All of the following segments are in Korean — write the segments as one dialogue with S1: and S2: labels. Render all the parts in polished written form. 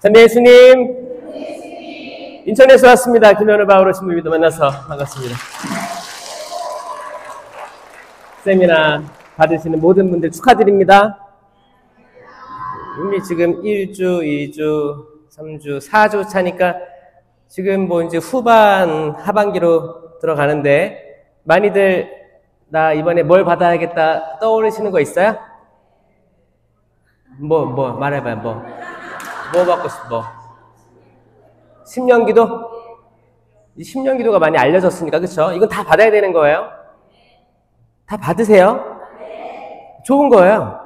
S1: 찬미 예수님, 인천에서 왔습니다. 김현우 바오로 신부님도 만나서 반갑습니다. 세미나 받으시는 모든 분들 축하드립니다. 이미 지금 1주, 2주, 3주, 4주 차니까 지금 뭐 이제 후반, 하반기로 들어가는데 많이들 나 이번에 뭘 받아야겠다 떠오르시는 거 있어요? 말해봐요, 뭐 받고 싶어? 10년기도? 10년기도가 많이 알려졌으니까, 그쵸? 이건 다 받아야 되는 거예요? 다 받으세요? 좋은 거예요.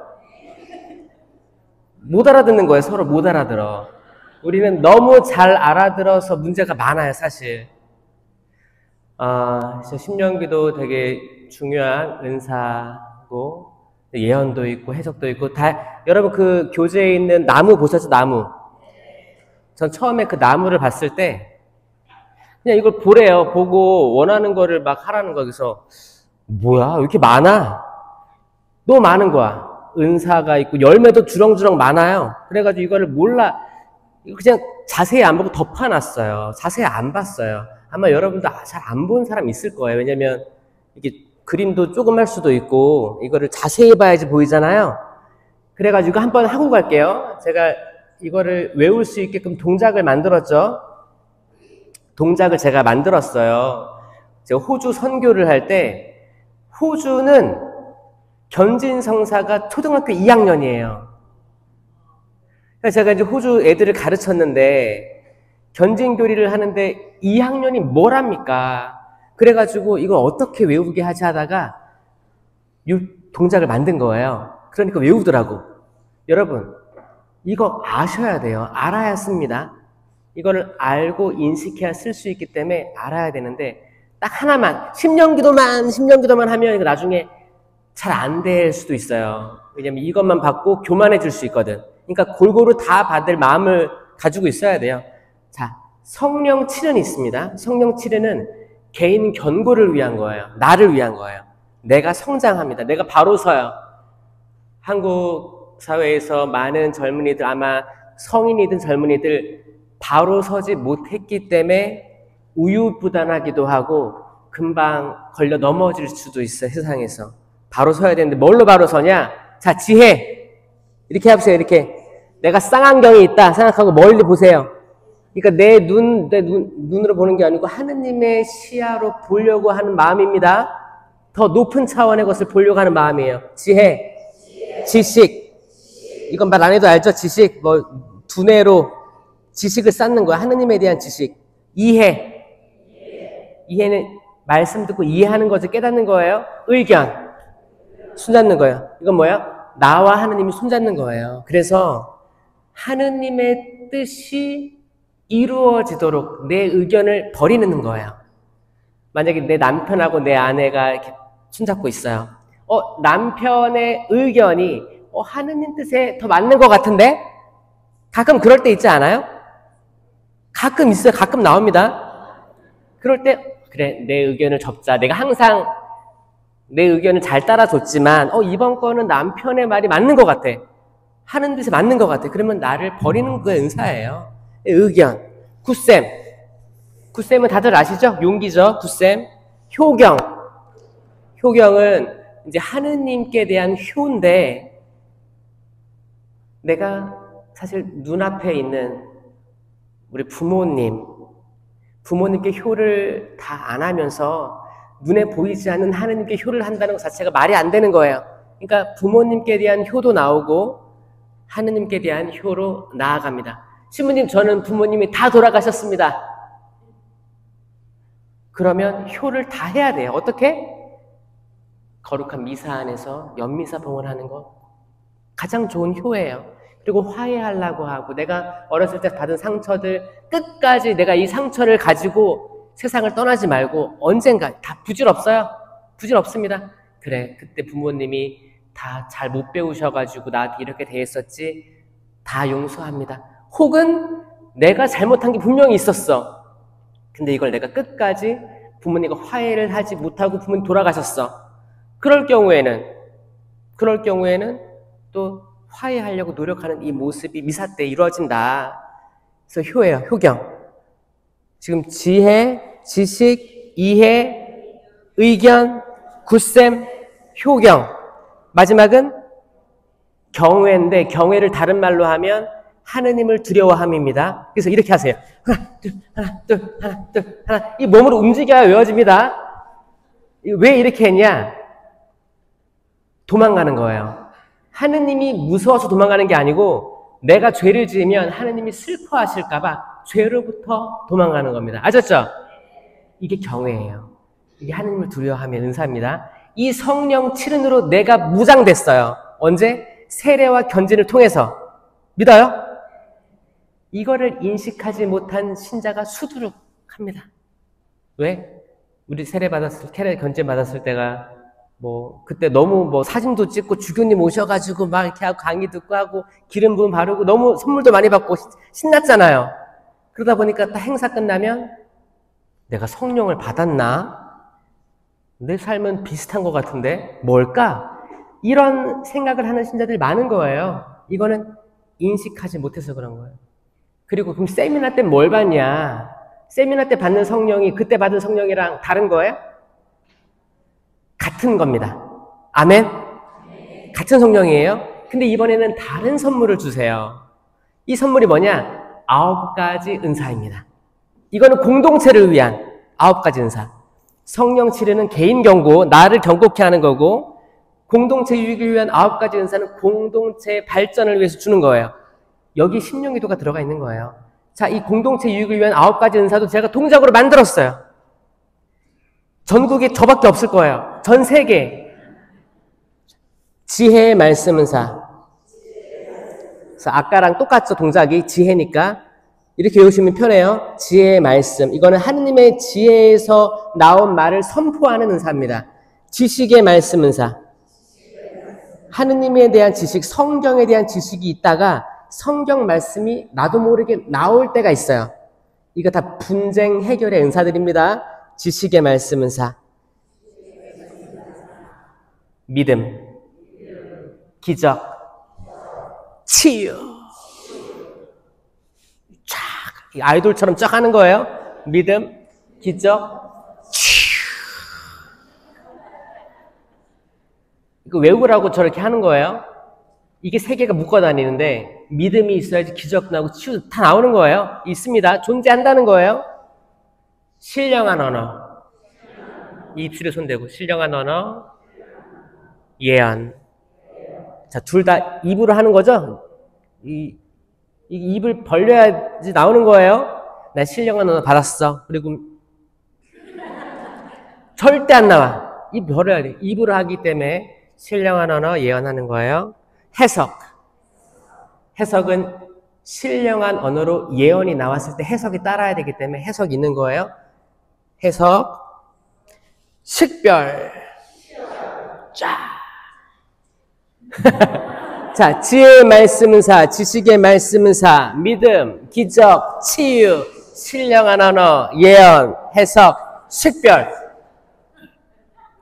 S1: 못 알아듣는 거예요. 서로 못 알아들어. 우리는 너무 잘 알아들어서 문제가 많아요, 사실. 10년기도 되게 중요한 은사고, 예언도 있고, 해석도 있고, 여러분 그 교재에 있는 나무 보셨죠? 나무. 전 처음에 그 나무를 봤을 때, 그냥 이걸 보래요. 보고 원하는 거를 막 하라는 거야. 그래서, 뭐야? 왜 이렇게 많아? 너무 많은 거야. 은사가 있고, 열매도 주렁주렁 많아요. 그래가지고 이거를 몰라. 이거 그냥 자세히 안 보고 덮어놨어요. 자세히 안 봤어요. 아마 여러분도 잘 안 본 사람 있을 거예요. 왜냐면, 이게 그림도 조금 할 수도 있고, 이거를 자세히 봐야지 보이잖아요. 그래가지고 한번 하고 갈게요. 제가 이거를 외울 수 있게끔 동작을 만들었죠. 동작을 제가 만들었어요. 제가 호주 선교를 할 때, 호주는 견진성사가 초등학교 2학년이에요. 그래서 제가 이제 호주 애들을 가르쳤는데, 견진교리를 하는데 2학년이 뭘 합니까? 그래가지고 이걸 어떻게 외우게 하지 하다가 이 동작을 만든 거예요. 그러니까 외우더라고. 여러분, 이거 아셔야 돼요. 알아야 씁니다. 이거를 알고 인식해야 쓸 수 있기 때문에 알아야 되는데 딱 하나만, 10년기도만 하면 이거 나중에 잘 안 될 수도 있어요. 왜냐면 이것만 받고 교만해질 수 있거든. 그러니까 골고루 다 받을 마음을 가지고 있어야 돼요. 자, 성령 칠은이 있습니다. 성령 칠은은 개인 견고를 위한 거예요. 나를 위한 거예요. 내가 성장합니다. 내가 바로 서요. 한국 사회에서 많은 젊은이들, 아마 성인이든 젊은이들 바로 서지 못했기 때문에 우유부단하기도 하고 금방 걸려 넘어질 수도 있어요. 세상에서. 바로 서야 되는데 뭘로 바로 서냐? 자, 지혜. 이렇게 해보세요. 이렇게. 내가 쌍안경이 있다 생각하고 멀리 보세요. 그러니까 내 눈으로 보는 게 아니고 하느님의 시야로 보려고 하는 마음입니다. 더 높은 차원의 것을 보려고 하는 마음이에요. 지혜, 지식. 이건 말 안 해도 알죠? 지식. 두뇌로 지식을 쌓는 거야. 하느님에 대한 지식. 이해. 이해는 말씀 듣고 이해하는 거죠. 깨닫는 거예요. 의견. 손잡는 거예요. 이건 뭐예요? 나와 하느님이 손잡는 거예요. 그래서 하느님의 뜻이 이루어지도록 내 의견을 버리는 거예요. 만약에 내 남편하고 내 아내가 이렇게 손잡고 있어요. 남편의 의견이 하느님 뜻에 더 맞는 것 같은데? 가끔 그럴 때 있지 않아요? 가끔 있어요. 가끔 나옵니다. 그럴 때 그래, 내 의견을 접자. 내가 항상 내 의견을 잘 따라줬지만 이번 거는 남편의 말이 맞는 것 같아. 하는 뜻에 맞는 것 같아. 그러면 나를 버리는 게 은사예요. 의견. 굿쌤. 굿쌤은 다들 아시죠? 용기죠? 굿쌤. 효경. 효경은 이제 하느님께 대한 효인데 내가 사실 눈앞에 있는 우리 부모님께 효를 다 안 하면서 눈에 보이지 않는 하느님께 효를 한다는 것 자체가 말이 안 되는 거예요. 그러니까 부모님께 대한 효도 나오고 하느님께 대한 효로 나아갑니다. 신부님, 저는 부모님이 다 돌아가셨습니다. 그러면 효를 다 해야 돼요. 어떻게? 거룩한 미사 안에서 연미사 봉헌하는 거 가장 좋은 효예요. 그리고 화해하려고 하고 내가 어렸을 때 받은 상처들 끝까지 내가 이 상처를 가지고 세상을 떠나지 말고 언젠가 다 부질없어요. 부질없습니다. 그래, 그때 부모님이 다 잘 못 배우셔가지고 나한테 이렇게 대했었지. 다 용서합니다. 혹은 내가 잘못한 게 분명히 있었어. 근데 이걸 내가 끝까지 부모님과 화해를 하지 못하고 부모님 돌아가셨어. 그럴 경우에는 또 화해하려고 노력하는 이 모습이 미사 때 이루어진다. 그래서 효예요. 효경. 지금 지혜, 지식, 이해, 의견, 굳셈, 효경. 마지막은 경외인데 경외를 다른 말로 하면 하느님을 두려워함입니다. 그래서 이렇게 하세요. 하나, 둘, 하나, 둘, 하나, 둘, 하나. 이 몸으로 움직여야 외워집니다. 왜 이렇게 했냐? 도망가는 거예요. 하느님이 무서워서 도망가는 게 아니고 내가 죄를 지으면 하느님이 슬퍼하실까봐 죄로부터 도망가는 겁니다. 아셨죠? 이게 경외예요. 이게 하느님을 두려워하면 은사입니다. 이 성령 칠은으로 내가 무장됐어요. 언제? 세례와 견진을 통해서. 믿어요? 이거를 인식하지 못한 신자가 수두룩합니다. 왜? 우리 세례 견진 받았을 때가 그때 너무 사진도 찍고 주교님 오셔가지고 막 이렇게 하고 강의 듣고 하고 기름 부음 바르고 너무 선물도 많이 받고 신났잖아요. 그러다 보니까 딱 행사 끝나면 내가 성령을 받았나? 내 삶은 비슷한 것 같은데 뭘까? 이런 생각을 하는 신자들이 많은 거예요. 이거는 인식하지 못해서 그런 거예요. 그리고 그럼 세미나 때 뭘 받냐? 세미나 때 받는 성령이 그때 받은 성령이랑 다른 거예요? 같은 겁니다. 아멘? 같은 성령이에요. 근데 이번에는 다른 선물을 주세요. 이 선물이 뭐냐? 9가지 은사입니다. 이거는 공동체를 위한 9가지 은사. 성령 치르는 개인 경고, 나를 경고케 하는 거고, 공동체 유익을 위한 9가지 은사는 공동체 발전을 위해서 주는 거예요. 여기 심령기도가 들어가 있는 거예요. 자, 이 공동체 유익을 위한 9가지 은사도 제가 동작으로 만들었어요. 전국에 저밖에 없을 거예요. 전 세계. 지혜의 말씀 은사. 그래서 아까랑 똑같죠, 동작이. 지혜니까. 이렇게 외우시면 편해요. 지혜의 말씀. 이거는 하느님의 지혜에서 나온 말을 선포하는 은사입니다. 지식의 말씀 은사. 하느님에 대한 지식, 성경에 대한 지식이 있다가 성경 말씀이 나도 모르게 나올 때가 있어요. 이거 다 분쟁 해결의 은사들입니다. 지식의 말씀 은사. 믿음, 기적, 치유. 쫙 아이돌처럼 쫙 하는 거예요. 믿음, 기적, 치유. 이거 외우라고 저렇게 하는 거예요. 이게 3개가 묶어 다니는데 믿음이 있어야지 기적 나오고 치유 다 나오는 거예요. 있습니다. 존재한다는 거예요. 신령한 언어. 입술에 손대고 신령한 언어. 예언. 자, 둘 다 입으로 하는 거죠? 이 입을 벌려야지 나오는 거예요. 나 신령한 언어 받았어. 그리고 절대 안 나와. 입 벌려야 돼. 입으로 하기 때문에 신령한 언어 예언하는 거예요. 해석. 해석은 신령한 언어로 예언이 나왔을 때 해석이 따라야 되기 때문에 해석이 있는 거예요. 해석. 식별. 쫙. 자, 지혜의 말씀은사, 지식의 말씀은사, 믿음, 기적, 치유, 신령한 언어, 예언, 해석, 식별.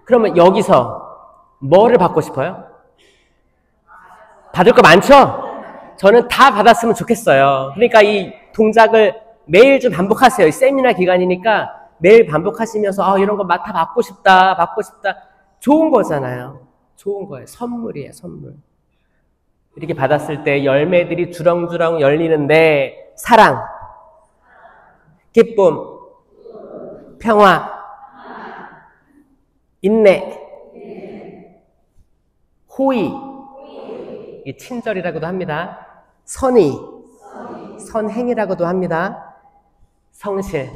S1: 그러면 여기서 뭐를 받고 싶어요? 받을 거 많죠? 저는 다 받았으면 좋겠어요. 그러니까 이 동작을 매일 좀 반복하세요. 이 세미나 기간이니까 매일 반복하시면서 이런 거 맡아 받고 싶다. 좋은 거잖아요. 좋은 거예요. 선물이에요, 선물. 이렇게 받았을 때 열매들이 주렁주렁 열리는데 사랑, 기쁨, 평화, 인내, 호의, 친절이라고도 합니다. 선의, 선행이라고도 합니다. 성실,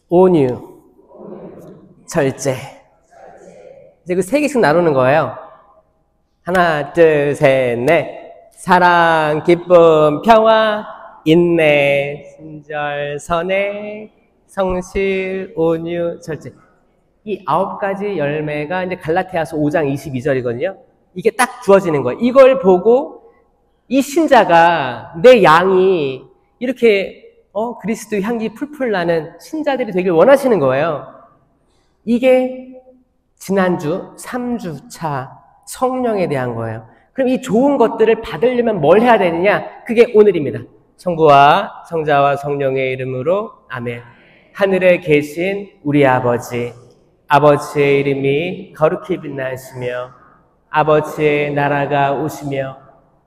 S1: 온유, 절제. 이제 그 3개씩 나누는 거예요. 하나, 둘, 셋, 넷. 사랑, 기쁨, 평화, 인내, 친절, 선행, 성실, 온유, 절제. 이 9가지 열매가 이제 갈라디아서 5장 22절이거든요. 이게 딱 주어지는 거예요. 이걸 보고 이 신자가 내 양이 이렇게 그리스도의 향기 풀풀 나는 신자들이 되길 원하시는 거예요. 이게 지난주 3주차 성령에 대한 거예요. 그럼 이 좋은 것들을 받으려면 뭘 해야 되느냐? 그게 오늘입니다. 성부와 성자와 성령의 이름으로 아멘. 하늘에 계신 우리 아버지, 아버지의 이름이 거룩히 빛나시며 아버지의 나라가 오시며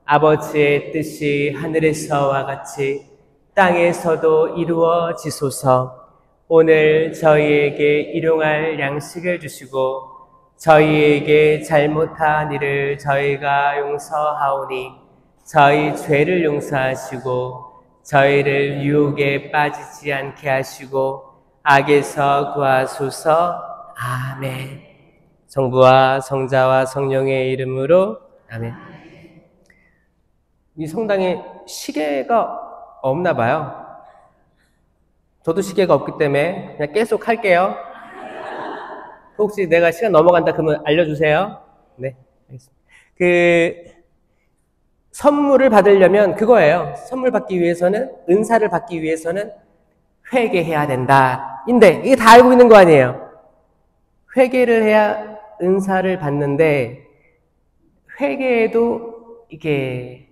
S1: 아버지의 뜻이 하늘에서와 같이 땅에서도 이루어지소서. 오늘 저희에게 일용할 양식을 주시고 저희에게 잘못한 일을 저희가 용서하오니 저희 죄를 용서하시고 저희를 유혹에 빠지지 않게 하시고 악에서 구하소서. 아멘. 성부와 성자와 성령의 이름으로 아멘. 이 성당에 시계가 없나 봐요. 저도 시계가 없기 때문에 그냥 계속 할게요. 혹시 내가 시간 넘어간다 그러면 알려주세요. 네, 알겠습니다. 선물을 받으려면 그거예요. 선물 받기 위해서는, 은사를 받기 위해서는 회개해야 된다. 인데 이게 다 알고 있는 거 아니에요. 회개를 해야 은사를 받는데 회개에도 이게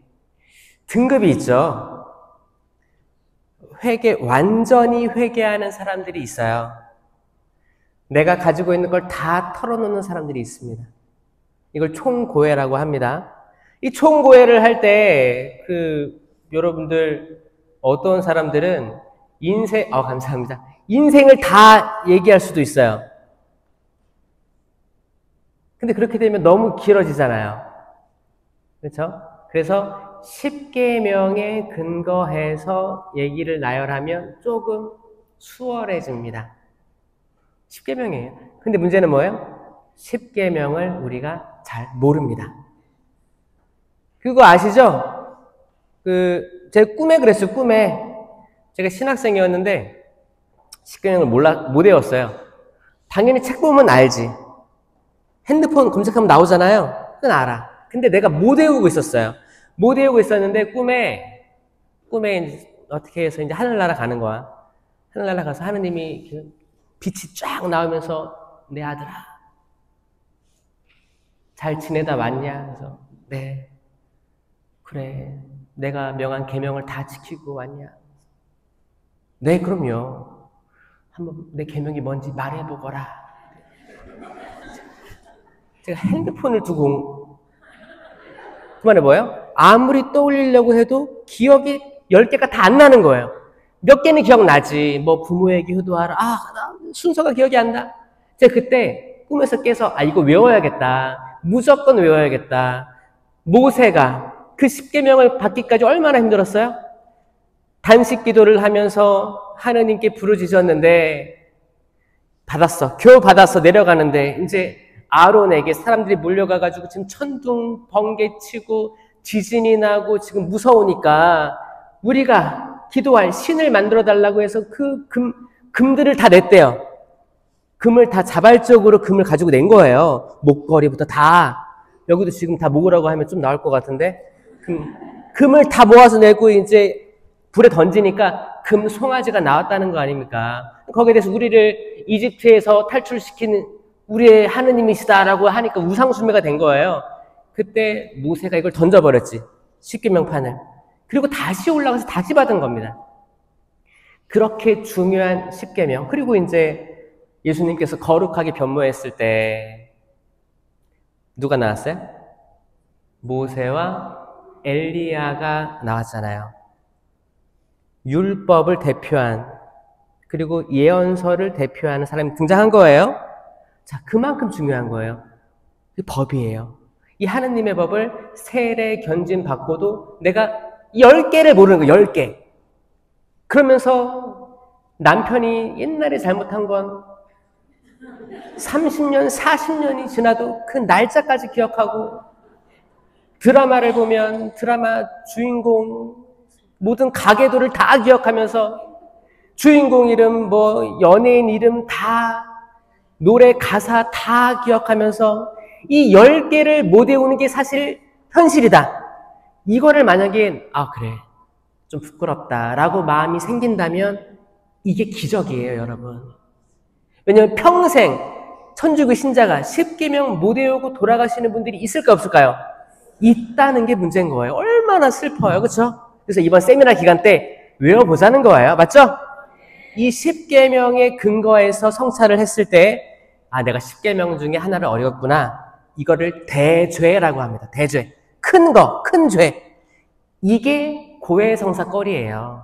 S1: 등급이 있죠. 완전히 회개하는 사람들이 있어요. 내가 가지고 있는 걸 다 털어놓는 사람들이 있습니다. 이걸 총고해라고 합니다. 이 총고해를 할 때, 여러분들, 어떤 사람들은 감사합니다. 인생을 다 얘기할 수도 있어요. 근데 그렇게 되면 너무 길어지잖아요. 그렇죠? 그래서 10계명에 근거해서 얘기를 나열하면 조금 수월해집니다. 10계명이에요. 근데 문제는 뭐예요? 10계명을 우리가 잘 모릅니다. 그거 아시죠? 제 꿈에 그랬어요. 꿈에 제가 신학생이었는데 10계명을 못 외웠어요. 당연히 책 보면 알지. 핸드폰 검색하면 나오잖아요. 그건 알아. 근데 내가 못 외우고 있었어요. 못 외우고 있었는데 꿈에 어떻게 해서 이제 하늘나라 가는 거야. 하늘나라 가서 하느님이 빛이 쫙 나오면서 내 아들아 잘 지내다 왔냐? 그래서 네 그래 내가 명한 계명을 다 지키고 왔냐? 네 그럼요. 한번 내 계명이 뭔지 말해보거라. 제가 핸드폰을 두고 그만해 뭐예요? 아무리 떠올리려고 해도 기억이 10개가 다 안 나는 거예요. 몇 개는 기억나지. 뭐 부모에게 효도하라. 나 순서가 기억이 안 나. 제가 그때 꿈에서 깨서 이거 외워야겠다. 무조건 외워야겠다. 모세가 그 10계명을 받기까지 얼마나 힘들었어요? 단식 기도를 하면서 하느님께 부르짖었는데 겨우 받았어. 내려가는데 이제 아론에게 사람들이 몰려가가지고 지금 천둥 번개치고 지진이 나고 지금 무서우니까 우리가 기도할 신을 만들어 달라고 해서 그 금들을 다 냈대요. 금을 다 자발적으로 금을 가지고 낸 거예요. 목걸이부터 다. 여기도 지금 다 모으라고 하면 좀 나올 것 같은데 금을 다 모아서 내고 이제 불에 던지니까 금 송아지가 나왔다는 거 아닙니까? 거기에 대해서 우리를 이집트에서 탈출시키는 우리의 하느님이시다라고 하니까 우상숭배가 된 거예요. 그때 모세가 이걸 던져버렸지. 10계명판을. 그리고 다시 올라가서 다시 받은 겁니다. 그렇게 중요한 10계명. 그리고 이제 예수님께서 거룩하게 변모했을 때 누가 나왔어요? 모세와 엘리야가 나왔잖아요. 율법을 대표한 그리고 예언서를 대표하는 사람이 등장한 거예요. 자, 그만큼 중요한 거예요. 이 법이에요. 이 하느님의 법을 세례 견진 받고도 내가 10개를 모르는 거예요. 10개. 그러면서 남편이 옛날에 잘못한 건 30년, 40년이 지나도 그 날짜까지 기억하고 드라마를 보면 드라마 주인공 모든 가계도를 다 기억하면서 주인공 이름, 연예인 이름 다 노래 가사 다 기억하면서 이 10개를 못 외우는 게 사실 현실이다. 이거를 만약에 그래 좀 부끄럽다라고 마음이 생긴다면 이게 기적이에요, 여러분. 왜냐하면 평생 천주교 신자가 10계명 못 외우고 돌아가시는 분들이 있을까 없을까요? 있다는 게 문제인 거예요. 얼마나 슬퍼요, 그렇죠? 그래서 이번 세미나 기간 때 외워보자는 거예요. 맞죠? 이 10계명의 근거에서 성찰을 했을 때 아, 내가 10계명 중에 하나를 어겼구나. 이거를 대죄라고 합니다. 대죄. 큰 거, 큰 죄. 이게 고해성사거리예요.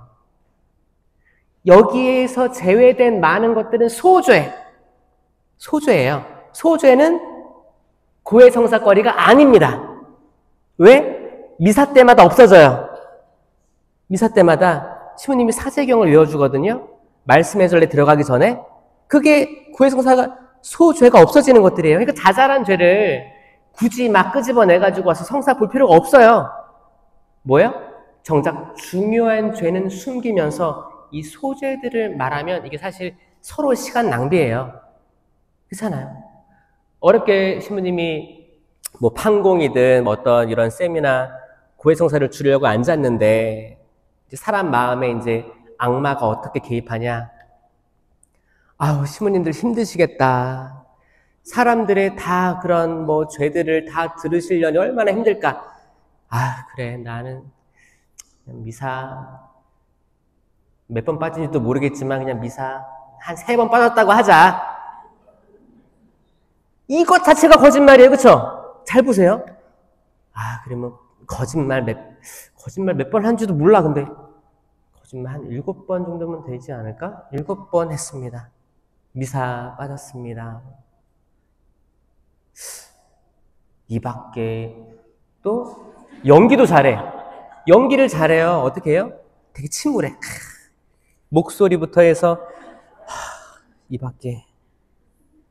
S1: 여기에서 제외된 많은 것들은 소죄. 소죄예요. 소죄는 고해성사거리가 아닙니다. 왜? 미사 때마다 없어져요. 미사 때마다 시부님이 사제경을 외워주거든요. 말씀의 전례 들어가기 전에. 그게 고해성사가 소죄가 없어지는 것들이에요. 그러니까 자잘한 죄를 굳이 막 끄집어내가지고 와서 성사 볼 필요가 없어요. 뭐예요? 정작 중요한 죄는 숨기면서 이 소죄들을 말하면 이게 사실 서로 시간 낭비예요. 그렇잖아요. 어렵게 신부님이 뭐 판공이든 뭐 어떤 이런 세미나 고해성사를 주려고 앉았는데 이제 사람 마음에 이제 악마가 어떻게 개입하냐. 아우, 신부님들 힘드시겠다. 사람들의 다 그런 뭐 죄들을 다 들으시려니 얼마나 힘들까. 아, 그래, 나는 그냥 미사 몇 번 빠진지도 모르겠지만 그냥 미사 한 3번 빠졌다고 하자. 이것 자체가 거짓말이에요. 그쵸? 잘 보세요. 아, 그러면 거짓말 몇 번 한지도 몰라. 근데 거짓말 한 7번 정도면 되지 않을까? 7번 했습니다. 미사 빠졌습니다. 이 밖에 또 연기도 잘해. 연기를 잘해요. 어떻게 해요? 되게 침울해. 목소리부터 해서 이 밖에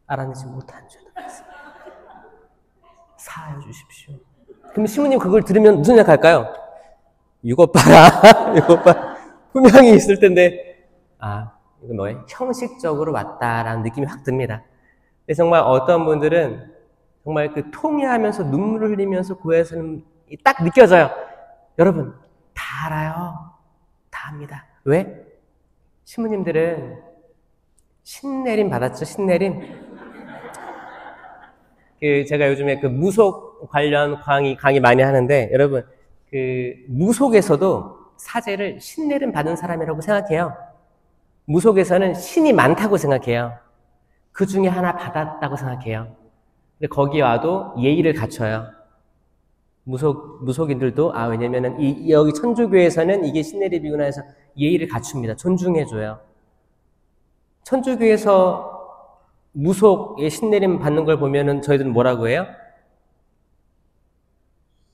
S1: 알아내지 못한 죄도 많습니다. 사하여 주십시오. 그럼 신부님 그걸 들으면 무슨 생각할까요? 이것 봐라. 이것 봐. 분명히 있을 텐데 아, 이건 뭐예요? 형식적으로 왔다라는 느낌이 확 듭니다. 근데 정말 어떤 분들은 정말 그 통회하면서 눈물을 흘리면서 고해서는 딱 느껴져요. 여러분, 다 알아요. 다 압니다. 왜? 신부님들은 신내림 받았죠? 신내림. 제가 요즘에 그 무속 관련 강의 많이 하는데, 여러분, 그 무속에서도 사제를 신내림 받은 사람이라고 생각해요. 무속에서는 신이 많다고 생각해요. 그 중에 하나 받았다고 생각해요. 근데 거기 와도 예의를 갖춰요. 무속인들도, 아, 왜냐면은, 여기 천주교에서는 이게 신내림이구나 해서 예의를 갖춥니다. 존중해줘요. 천주교에서 무속의 신내림 받는 걸 보면은 저희들은 뭐라고 해요?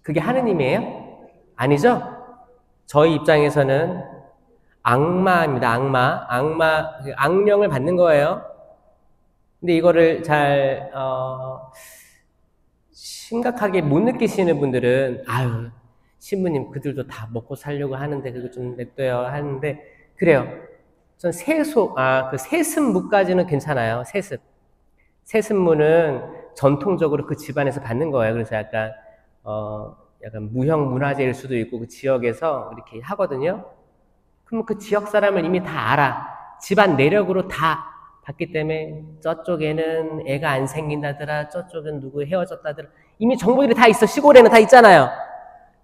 S1: 그게 하느님이에요? 아니죠? 저희 입장에서는 악마입니다. 악령을 받는 거예요. 근데 이거를 잘, 심각하게 못 느끼시는 분들은, 아유, 신부님, 그들도 다 먹고 살려고 하는데, 그거 좀 냅둬요. 하는데, 그래요. 전 그 세습무까지는 괜찮아요. 세습무는 전통적으로 그 집안에서 받는 거예요. 그래서 약간 무형 문화재일 수도 있고, 그 지역에서 이렇게 하거든요. 그럼 그 지역 사람을 이미 다 알아. 집안 내력으로 다 봤기 때문에 저쪽에는 애가 안 생긴다더라, 저쪽은 누구 헤어졌다더라. 이미 정보들이 다 있어. 시골에는 다 있잖아요.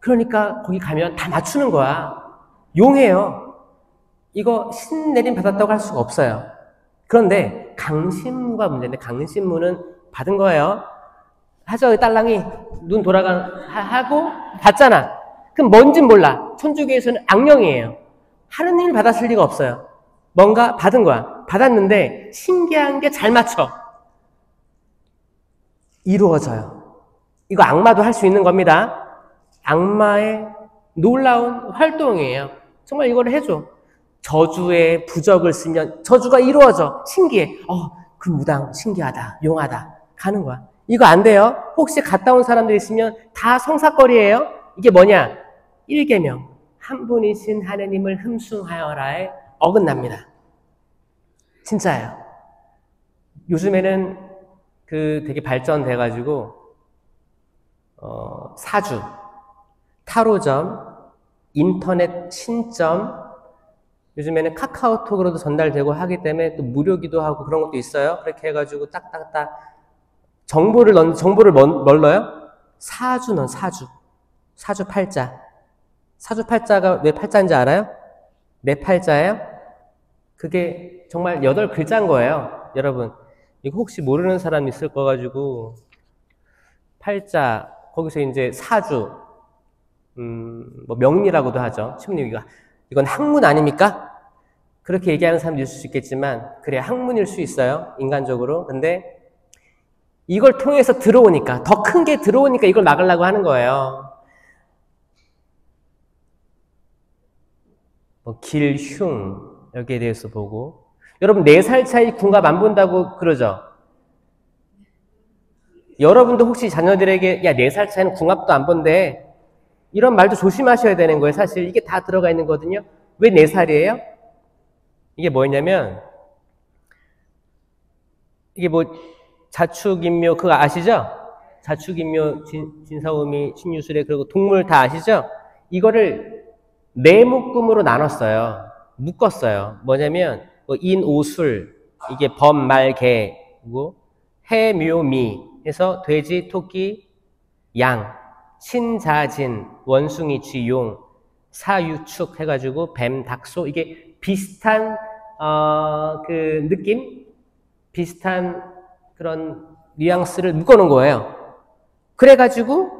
S1: 그러니까 거기 가면 다 맞추는 거야. 용해요. 이거 신내림 받았다고 할 수가 없어요. 그런데 강신무가 문제인데, 강신무는 받은 거예요. 하죠. 딸랑이 눈 하고 받잖아. 그럼 뭔진 몰라. 천주교에서는 악령이에요. 하느님을 받았을 리가 없어요. 뭔가 받은 거야. 받았는데 신기한 게 잘 맞춰. 이루어져요. 이거 악마도 할 수 있는 겁니다. 악마의 놀라운 활동이에요. 정말 이걸 해줘. 저주의 부적을 쓰면 저주가 이루어져. 신기해. 그 무당 신기하다. 용하다. 가는 거야. 이거 안 돼요. 혹시 갔다 온 사람들 있으면 다 성사거리예요. 이게 뭐냐? 1계명. 한 분이신 하느님을 흠숭하여라에 어긋납니다. 진짜예요. 요즘에는 되게 발전돼가지고 사주, 타로점, 인터넷 신점, 요즘에는 카카오톡으로도 전달되고 하기 때문에 또 무료기도 하고 그런 것도 있어요. 그렇게 해가지고 딱딱딱 정보를 뭘 넣어요? 사주 팔자. 사주팔자가 왜 팔자인지 알아요? 내 팔자예요? 그게 정말 8글자인 거예요. 여러분, 이거 혹시 모르는 사람 있을 거 가지고, 팔자, 거기서 이제 사주, 뭐 명리라고도 하죠. 이건 학문 아닙니까? 그렇게 얘기하는 사람도 있을 수 있겠지만, 그래, 학문일 수 있어요. 인간적으로. 근데 이걸 통해서 들어오니까, 더 큰 게 들어오니까 이걸 막으려고 하는 거예요. 뭐 길, 흉, 여기에 대해서 보고. 여러분, 4살 차이 궁합 안 본다고 그러죠? 여러분도 혹시 자녀들에게, 야, 4살 차이는 궁합도 안 본대. 이런 말도 조심하셔야 되는 거예요. 사실 이게 다 들어가 있는 거거든요. 왜 4살이에요? 이게 뭐였냐면, 이게 뭐, 자축인묘, 그거 아시죠? 자축인묘, 진사오미, 신유술에, 그리고 동물 다 아시죠? 이거를 4묶음으로 나눴어요. 묶었어요. 뭐냐면, 뭐 인오술, 이게 범, 말, 개, 그리고 해, 묘, 미 해서 돼지, 토끼, 양, 신자진, 원숭이, 쥐, 용, 사유축 해가지고 뱀, 닭, 소, 이게 비슷한 그 느낌? 비슷한 그런 뉘앙스를 묶어놓은 거예요. 그래가지고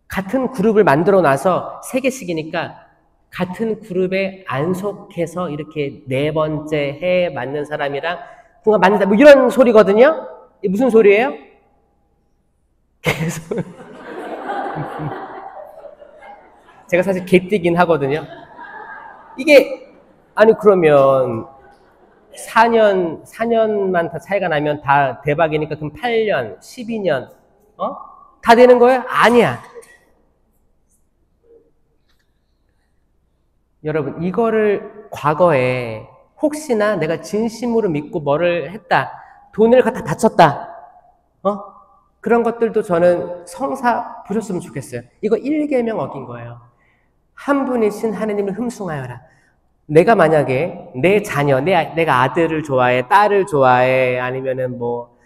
S1: 같은 그룹을 만들어 놔서 3개씩이니까 같은 그룹에 안 속해서 이렇게 4번째 해에 맞는 사람이랑 궁합 맞는다, 뭐 이런 소리거든요. 이게 무슨 소리예요? 계속 제가 사실 개띠긴 하거든요. 이게 아니 그러면 4년만 다 차이가 나면 다 대박이니까 그럼 8년, 12년 다 되는 거예요? 아니야. 여러분, 이거를 과거에 혹시나 내가 진심으로 믿고 뭐를 했다, 돈을 갖다 바쳤다, 그런 것들도 저는 성사 보셨으면 좋겠어요. 이거 1계명 어긴 거예요. 한 분이신 하느님을 흠숭하여라. 내가 만약에 내 자녀, 내가 아들을 좋아해, 딸을 좋아해, 아니면은 뭐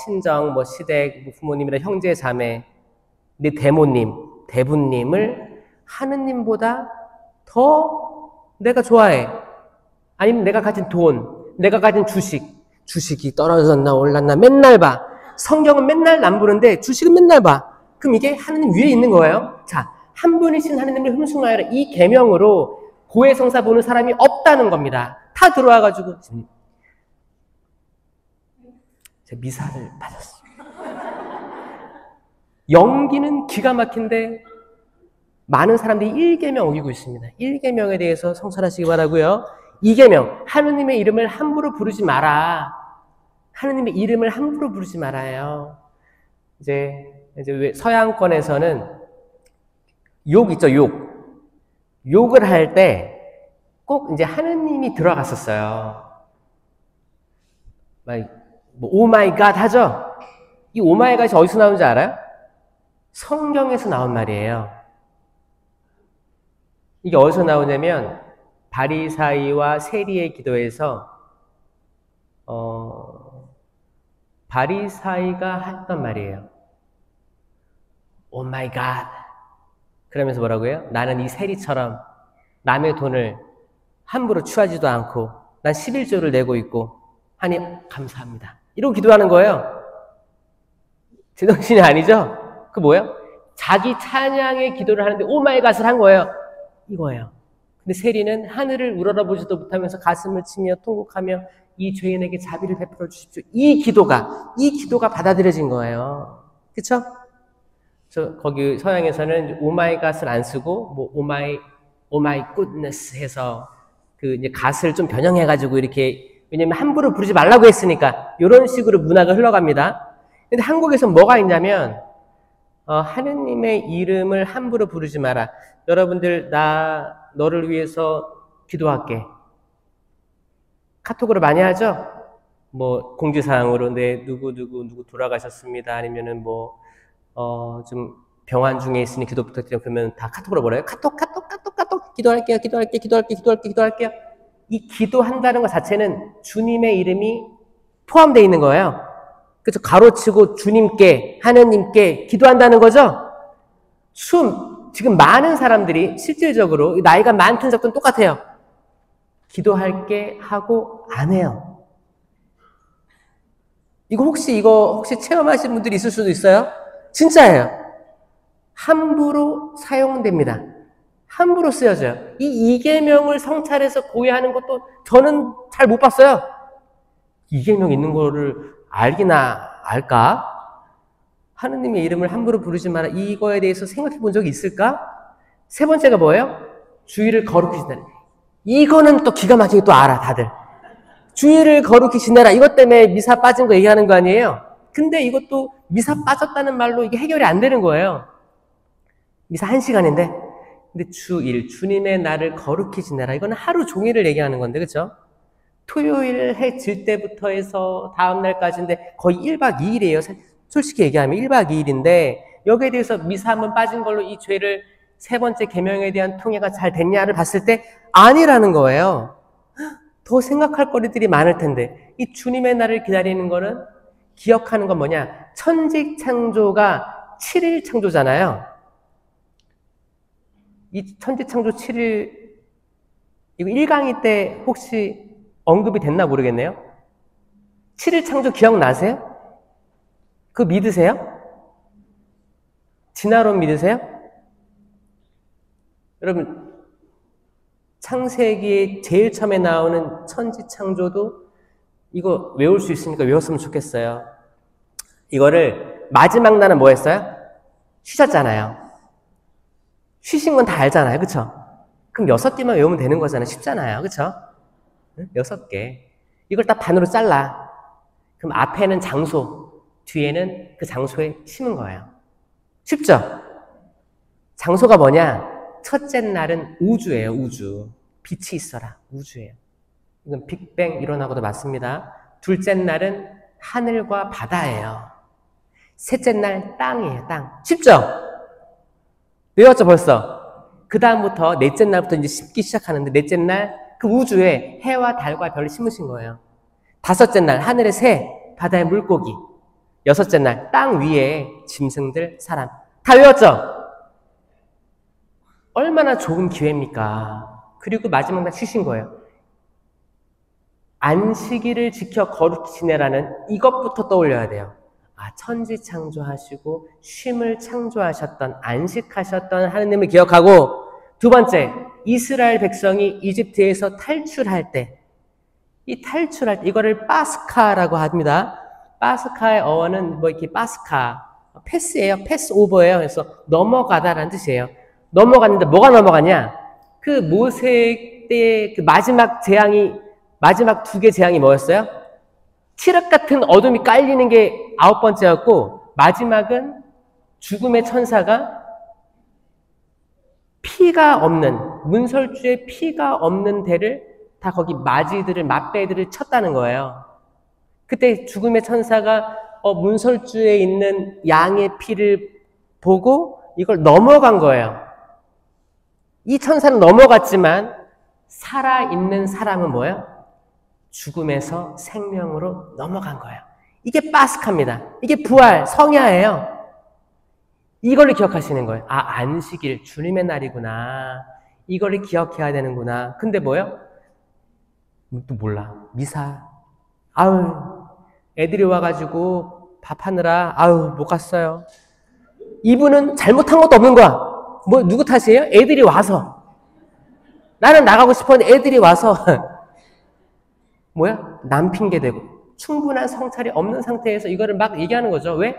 S1: 친정, 뭐 시댁, 뭐 부모님이나 형제, 자매, 내 대모님, 대부님을 하느님보다 더 내가 좋아해. 아니면 내가 가진 돈, 내가 가진 주식이 떨어졌나 올랐나 맨날 봐. 성경은 맨날 안 보는데 주식은 맨날 봐. 그럼 이게 하느님 위에 있는 거예요. 자, 한 분이신 하느님을 흠숭하여라. 이 계명으로 고해성사 보는 사람이 없다는 겁니다. 다 들어와가지고 제가 미사를 받았어요. 연기는 기가 막힌데 많은 사람들이 1계명 어기고 있습니다. 1계명에 대해서 성찰하시기 바라고요. 2계명, 하느님의 이름을 함부로 부르지 마라. 하느님의 이름을 함부로 부르지 말아요. 이제 왜 서양권에서는 욕 있죠, 욕을 할 때 꼭 이제 하느님이 들어갔었어요. 뭐 오마이갓 하죠? 이 오마이갓이 어디서 나오는지 알아요? 성경에서 나온 말이에요. 이게 어디서 나오냐면 바리사이와 세리의 기도에서 바리사이가 했던 말이에요. 오 마이 갓. 그러면서 뭐라고 해요? 나는 이 세리처럼 남의 돈을 함부로 취하지도 않고 난 11조를 내고 있고 하니 감사합니다. 이러고 기도하는 거예요. 제정신이 아니죠? 그 뭐예요? 자기 찬양의 기도를 하는데 오 마이 갓을 한 거예요. 이거예요. 근데 세리는 하늘을 우러러보지도 못하면서 가슴을 치며 통곡하며 이 죄인에게 자비를 베풀어 주십시오. 이 기도가 받아들여진 거예요. 그쵸? 거기 서양에서는 오마이 갓을 안 쓰고 뭐 오마이 굿네스 해서 그 이제 갓을 좀 변형해가지고 이렇게, 왜냐면 함부로 부르지 말라고 했으니까 이런 식으로 문화가 흘러갑니다. 근데 한국에서 뭐가 있냐면 하느님의 이름을 함부로 부르지 마라. 여러분들 너를 위해서 기도할게. 카톡으로 많이 하죠? 뭐 공지사항으로 누구 돌아가셨습니다. 아니면은 뭐 좀 병환 중에 있으니 기도 부탁드려요. 그러면 다 카톡으로 뭐래요? 카톡 기도할게요. 이 기도한다는 것 자체는 주님의 이름이 포함되어 있는 거예요. 그래서 가로치고 주님께, 하느님께 기도한다는 거죠. 지금 많은 사람들이 실질적으로 나이가 많든 적든 똑같아요. 기도할게 하고 안 해요. 이거 혹시 체험하신 분들이 있을 수도 있어요? 진짜예요. 함부로 사용됩니다. 함부로 쓰여져요. 이 이계명을 성찰해서 고해하는 것도 저는 잘 못 봤어요. 이계명 있는 거를 알기나 알까? 하느님의 이름을 함부로 부르지 마라. 이거에 대해서 생각해 본 적이 있을까? 세 번째가 뭐예요? 주의를 거룩히 지내라. 이거는 또 기가 막히게 또 알아, 다들. 주의를 거룩히 지내라. 이것 때문에 미사 빠진 거 얘기하는 거 아니에요? 근데 이것도 미사 빠졌다는 말로 이게 해결이 안 되는 거예요. 미사 1시간인데. 근데 주일, 주님의 날을 거룩히 지내라. 이거는 하루 종일을 얘기하는 건데, 그렇죠? 토요일 해 질 때부터 해서 다음 날까지인데 거의 1박 2일이에요. 솔직히 얘기하면 1박 2일인데 여기에 대해서 미사 한번 빠진 걸로 이 죄를 세 번째 계명에 대한 통해가 잘 됐냐를 봤을 때 아니라는 거예요. 더 생각할 거리들이 많을 텐데 이 주님의 날을 기다리는 거는 기억하는 건 뭐냐? 천지창조가 7일 창조잖아요. 이 천지창조 7일 이거 1강의 때 혹시 언급이 됐나 모르겠네요. 7일 창조 기억나세요? 그거 믿으세요? 진화론 믿으세요? 여러분 창세기에 제일 처음에 나오는 천지창조도 이거 외울 수 있으니까 외웠으면 좋겠어요. 이거를 마지막 날은 뭐 했어요? 쉬셨잖아요. 쉬신 건 다 알잖아요. 그쵸? 그럼 6개만 외우면 되는 거잖아요. 쉽잖아요. 그쵸? 6개. 이걸 딱 반으로 잘라. 그럼 앞에는 장소, 뒤에는 그 장소에 심은 거예요. 쉽죠? 장소가 뭐냐? 첫째 날은 우주예요. 우주. 빛이 있어라. 우주예요. 이건 빅뱅 이론하고도 맞습니다. 둘째 날은 하늘과 바다예요. 셋째 날 땅이에요. 땅. 쉽죠? 외웠죠 벌써? 그 다음부터 넷째 날부터 이제 심기 시작하는데 넷째 날 그 우주에 해와 달과 별을 심으신 거예요. 다섯째 날 하늘의 새, 바다의 물고기. 여섯째 날 땅 위에 짐승들, 사람. 다 외웠죠? 얼마나 좋은 기회입니까? 그리고 마지막 날 쉬신 거예요. 안식일을 지켜 거룩히 지내라는 이것부터 떠올려야 돼요. 아, 천지 창조하시고 쉼을 창조하셨던, 안식하셨던 하느님을 기억하고, 두 번째, 이스라엘 백성이 이집트에서 탈출할 때, 이 탈출할 때 이거를 파스카라고 합니다. 파스카의 어원은 뭐 이렇게 파스카, 패스예요. 패스오버예요. 그래서 넘어가다라는 뜻이에요. 넘어갔는데 뭐가 넘어가냐? 그 모세 때의 그 마지막 재앙이, 마지막 2개 재앙이 뭐였어요? 칠흑 같은 어둠이 깔리는 게 9번째였고, 마지막은 죽음의 천사가 피가 없는, 문설주에 피가 없는 데를 다 거기 마지들을, 맞배들을 쳤다는 거예요. 그때 죽음의 천사가 문설주에 있는 양의 피를 보고 이걸 넘어간 거예요. 이 천사는 넘어갔지만 살아있는 사람은 뭐예요? 죽음에서 생명으로 넘어간 거예요. 이게 파스카입니다. 이게 부활, 성야예요. 이걸 기억하시는 거예요. 아, 안식일, 주님의 날이구나. 이걸 기억해야 되는구나. 근데 뭐예요? 또 몰라. 미사. 아우, 애들이 와가지고 밥하느라 아우 못 갔어요. 이분은 잘못한 것도 없는 거야. 뭐 누구 탓이에요? 애들이 와서. 나는 나가고 싶었는데 애들이 와서 뭐야? 남 핑계 대고 충분한 성찰이 없는 상태에서 이거를 막 얘기하는 거죠. 왜?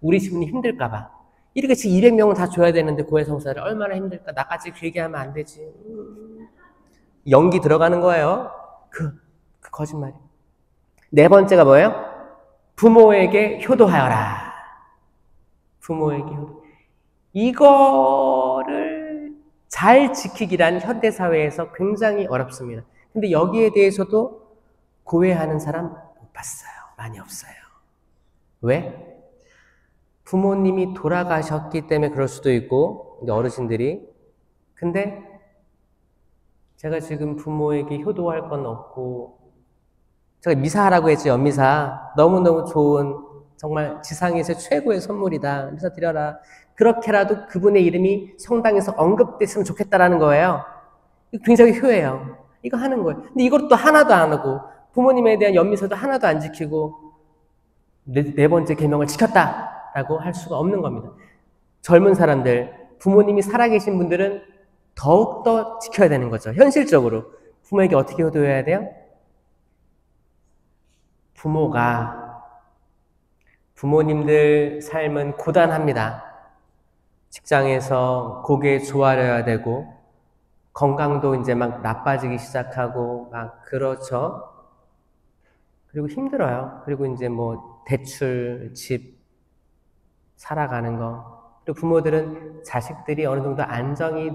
S1: 우리 신분이 힘들까 봐. 이렇게 200명은 다 줘야 되는데 고해 성사를 얼마나 힘들까? 나까지 길게 하면 안 되지. 연기 들어가는 거예요. 그 거짓말이. 네 번째가 뭐예요? 부모에게 효도하여라. 부모에게 효도. 이거를 잘 지키기란 현대사회에서 굉장히 어렵습니다. 근데 여기에 대해서도 고해하는 사람 못 봤어요. 많이 없어요. 왜? 부모님이 돌아가셨기 때문에 그럴 수도 있고, 어르신들이. 근데 제가 지금 부모에게 효도할 건 없고, 제가 미사하라고 했죠, 연미사. 너무너무 좋은, 정말 지상에서 최고의 선물이다. 미사 드려라. 그렇게라도 그분의 이름이 성당에서 언급됐으면 좋겠다라는 거예요. 이거 굉장히 효예요. 이거 하는 거예요. 근데 이걸 또 하나도 안 하고 부모님에 대한 연미서도 하나도 안 지키고 네 번째 계명을 지켰다라고 할 수가 없는 겁니다. 젊은 사람들, 부모님이 살아계신 분들은 더욱더 지켜야 되는 거죠. 현실적으로. 부모에게 어떻게 효도해야 돼요? 부모님들 삶은 고단합니다. 직장에서 고개 조아려야 되고, 건강도 이제 막 나빠지기 시작하고, 막 그렇죠. 그리고 힘들어요. 그리고 이제 뭐 대출, 집, 살아가는 거. 그리고 부모들은 자식들이 어느 정도 안정이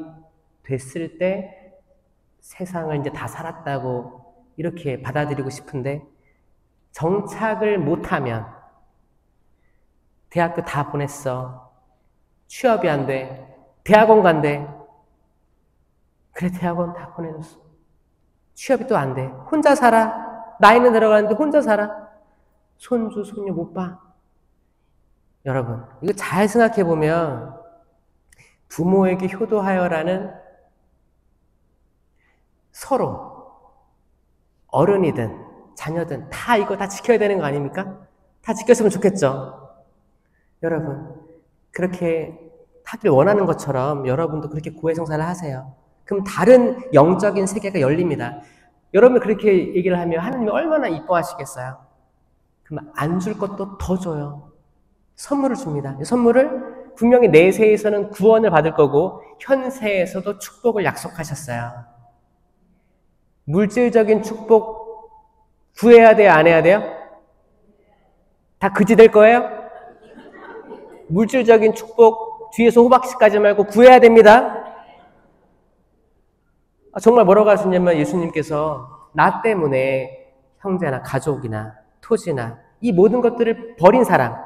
S1: 됐을 때 세상을 이제 다 살았다고 이렇게 받아들이고 싶은데 정착을 못하면 대학교 다 보냈어. 취업이 안 돼. 대학원 간대. 그래, 대학원 다 보내줬어. 취업이 또 안 돼. 혼자 살아. 나이는 들어가는데 혼자 살아. 손주, 손녀 못 봐. 여러분, 이거 잘 생각해 보면 부모에게 효도하여라는 서로 어른이든 자녀든 다 이거 다 지켜야 되는 거 아닙니까? 다 지켰으면 좋겠죠. 여러분, 그렇게 하길 원하는 것처럼 여러분도 그렇게 고해성사를 하세요. 그럼 다른 영적인 세계가 열립니다. 여러분 그렇게 얘기를 하면 하나님이 얼마나 이뻐하시겠어요? 그럼 안 줄 것도 더 줘요. 선물을 줍니다. 선물을 분명히 내세에서는 구원을 받을 거고 현세에서도 축복을 약속하셨어요. 물질적인 축복 구해야 돼요? 안 해야 돼요? 다 그지 될 거예요? 물질적인 축복 뒤에서 호박씨 까지 말고 구해야 됩니다. 정말 뭐라고 하셨냐면 예수님께서 나 때문에 형제나 가족이나 토지나 이 모든 것들을 버린 사람,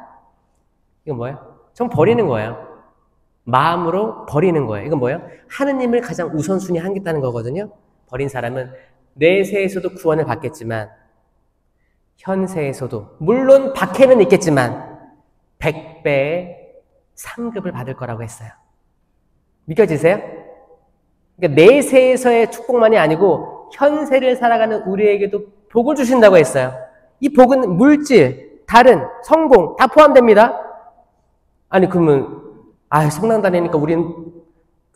S1: 이건 뭐예요? 전 버리는 거예요. 마음으로 버리는 거예요. 이건 뭐예요? 하느님을 가장 우선순위 하겠다는 거거든요. 버린 사람은 내세에서도 구원을 받겠지만 현세에서도 물론 박해는 있겠지만 100배의 상급을 받을 거라고 했어요. 믿겨지세요? 그러니까 내세에서의 축복만이 아니고 현세를 살아가는 우리에게도 복을 주신다고 했어요. 이 복은 물질, 다른, 성공 다 포함됩니다. 아니 그러면 성당 다니니까 우린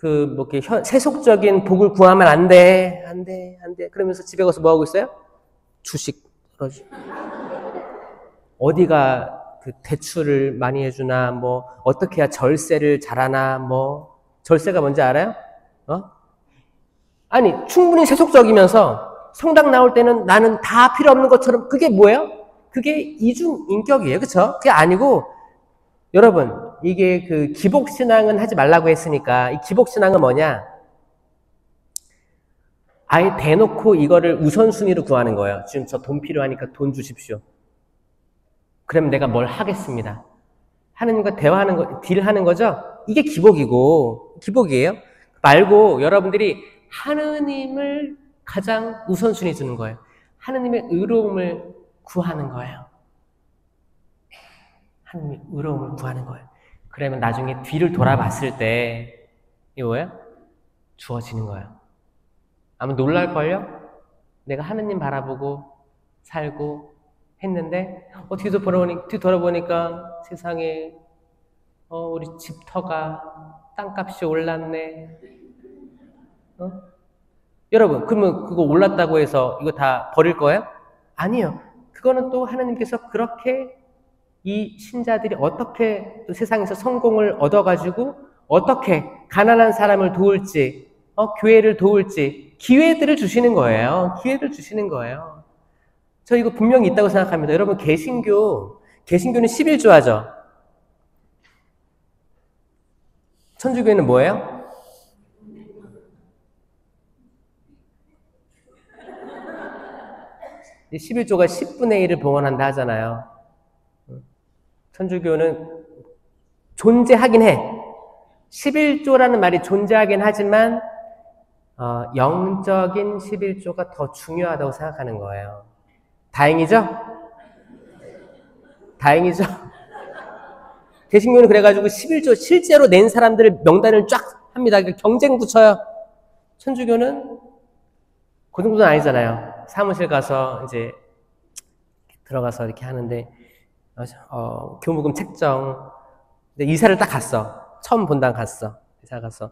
S1: 뭐 이렇게 세속적인 복을 구하면 안 돼. 그러면서 집에 가서 뭐 하고 있어요? 주식 어디가 그 대출을 많이 해주나, 뭐 어떻게 해야 절세를 잘하나, 뭐 절세가 뭔지 알아요? 아니 충분히 세속적이면서 성당 나올 때는 나는 다 필요 없는 것처럼, 그게 뭐예요? 그게 이중인격이에요. 그렇죠? 그게 아니고 여러분, 이게 그 기복신앙은 하지 말라고 했으니까 이 기복신앙은 뭐냐? 아예 대놓고 이거를 우선순위로 구하는 거예요. 지금 저 돈 필요하니까 돈 주십시오. 그러면 내가 뭘 하겠습니다. 하느님과 대화하는 거, 딜하는 거죠? 이게 기복이에요. 말고 여러분들이 하느님을 가장 우선순위 주는 거예요. 하느님의 의로움을 구하는 거예요. 하느님의 의로움을 구하는 거예요. 그러면 나중에 뒤를 돌아봤을 때 이게 뭐예요? 주어지는 거예요. 아마 놀랄걸요? 내가 하느님 바라보고 살고 했는데 뒤 돌아보니까 세상에 우리 집터가 땅값이 올랐네. 여러분, 그러면 그거 올랐다고 해서 이거 다 버릴 거예요? 아니에요. 그거는 또 하나님께서 그렇게 이 신자들이 어떻게 또 세상에서 성공을 얻어가지고 어떻게 가난한 사람을 도울지, 교회를 도울지 기회들을 주시는 거예요. 기회를 주시는 거예요. 저 이거 분명히 있다고 생각합니다. 여러분, 개신교는 11조 하죠. 천주교회는 뭐예요? 11조가 10분의 1을 봉헌한다 하잖아요. 천주교는 존재하긴 해. 11조라는 말이 존재하긴 하지만 영적인 11조가 더 중요하다고 생각하는 거예요. 다행이죠? 다행이죠? 대신교는 그래가지고 11조 실제로 낸 사람들을 명단을 쫙 합니다. 경쟁 붙여요. 천주교는 그 정도는 아니잖아요. 사무실 가서 이제 들어가서 이렇게 하는데 교무금 책정. 근데 이사를 딱 갔어. 처음 본당 갔어. 이사 가서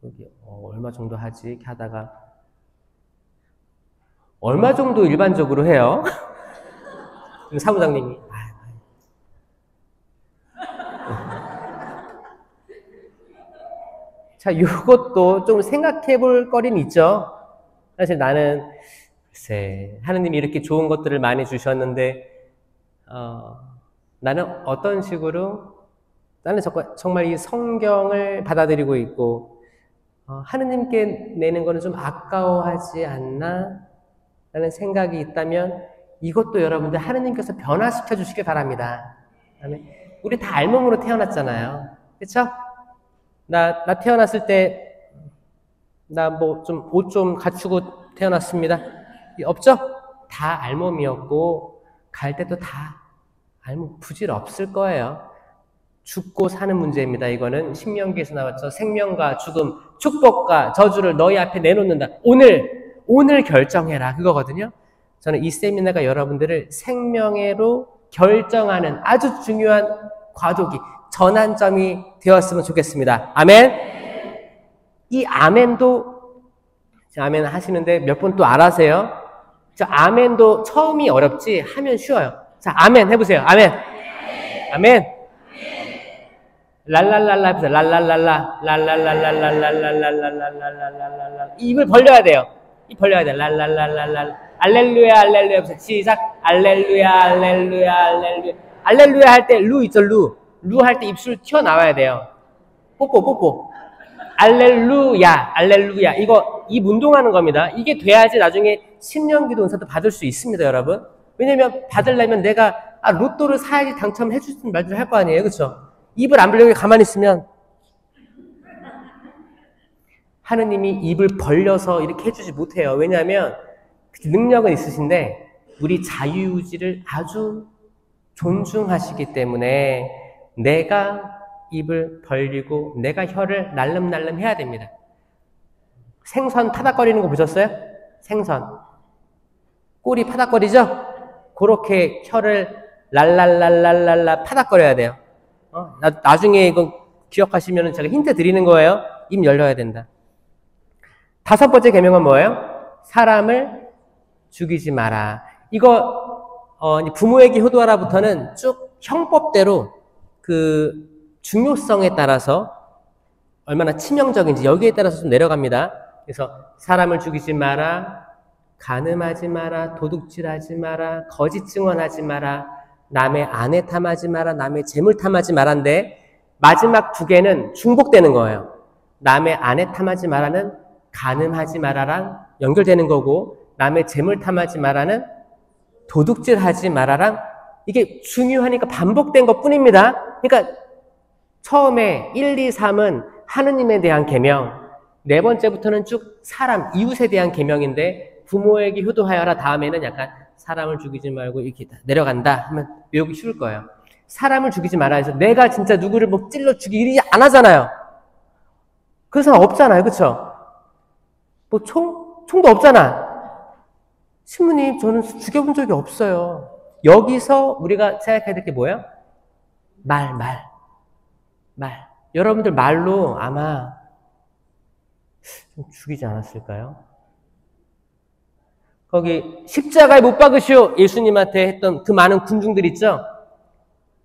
S1: 여기 얼마 정도 하지? 이렇게 하다가 얼마 정도 일반적으로 해요? 사무장님이 자, 이것도 좀 생각해 볼 거리는 있죠. 사실 나는 글쎄 하느님이 이렇게 좋은 것들을 많이 주셨는데 나는 어떤 식으로 나는 정말 이 성경을 받아들이고 있고 하느님께 내는 거는 좀 아까워하지 않나 라는 생각이 있다면 이것도 여러분들 하느님께서 변화시켜 주시길 바랍니다. 우리 다 알몸으로 태어났잖아요. 그쵸? 나 태어났을 때 나 뭐 좀 옷 좀 갖추고 태어났습니다. 없죠? 다 알몸이었고 갈 때도 다 알몸 부질 없을 거예요. 죽고 사는 문제입니다. 이거는 신명기에서 나왔죠. 생명과 죽음, 축복과 저주를 너희 앞에 내놓는다. 오늘 결정해라. 그거거든요. 저는 이 세미나가 여러분들을 생명회로 결정하는 아주 중요한 과도기, 전환점이 되었으면 좋겠습니다. 아멘? 이 아멘도, 아멘 하시는데 몇 분 또 알아세요? 저 아멘도 처음이 어렵지 하면 쉬워요. 자, 아멘 해보세요. 아멘. 아멘. 랄랄랄라 해보세요. 랄랄랄라. 랄랄랄랄랄랄랄랄랄랄랄랄랄랄랄랄랄. 입을 벌려야 돼요. 입 벌려야 돼요. 랄랄랄랄랄. 알렐루야, 알렐루야 해보세요. 시작. 알렐루야, 알렐루야, 알렐루야. 알렐루야 할 때 루 있죠, 루. 루 할 때 입술 튀어나와야 돼요. 뽀뽀. 알렐루야, 알렐루야. 이거 입 운동하는 겁니다. 이게 돼야지 나중에 신령기도 은사도 받을 수 있습니다, 여러분. 왜냐면 받으려면 내가 로또를 사야지 당첨해 주신 말들 할 거 아니에요, 그렇죠? 입을 안 벌리고 가만히 있으면 하느님이 입을 벌려서 이렇게 해주지 못해요. 왜냐하면 능력은 있으신데 우리 자유의지를 아주 존중하시기 때문에 내가 입을 벌리고 내가 혀를 날름날름 해야 됩니다. 생선 파닥거리는 거 보셨어요? 생선. 꼬리 파닥거리죠? 그렇게 혀를 랄랄랄랄랄라 파닥거려야 돼요. 나중에 이거 기억하시면 제가 힌트 드리는 거예요. 입 열려야 된다. 5번째 계명은 뭐예요? 사람을 죽이지 마라. 이거 부모에게 효도하라부터는 쭉 형법대로 그 중요성에 따라서 얼마나 치명적인지 여기에 따라서 좀 내려갑니다. 그래서 사람을 죽이지 마라, 간음하지 마라, 도둑질하지 마라, 거짓 증언하지 마라, 남의 아내 탐하지 마라, 남의 재물 탐하지 마라인데 마지막 2개는 중복되는 거예요. 남의 아내 탐하지 마라는 간음하지 마라랑 연결되는 거고 남의 재물 탐하지 마라는 도둑질하지 마라랑 이게 중요하니까 반복된 것 뿐입니다. 그러니까 처음에 1, 2, 3은 하느님에 대한 계명, 4번째부터는 쭉 사람, 이웃에 대한 계명인데 부모에게 효도하여라 다음에는 약간 사람을 죽이지 말고 이렇게 내려간다 하면 외우기 쉬울 거예요. 사람을 죽이지 말아 해서 내가 진짜 누구를 뭐 찔러 죽이지 안 하잖아요. 그 사람 없잖아요. 그쵸? 뭐 총도 없잖아. 신부님 저는 죽여본 적이 없어요. 여기서 우리가 생각해야 될 게 뭐예요? 말. 여러분들 말로 아마 좀 죽이지 않았을까요? 거기 십자가에 못 박으시오 예수님한테 했던 그 많은 군중들 있죠?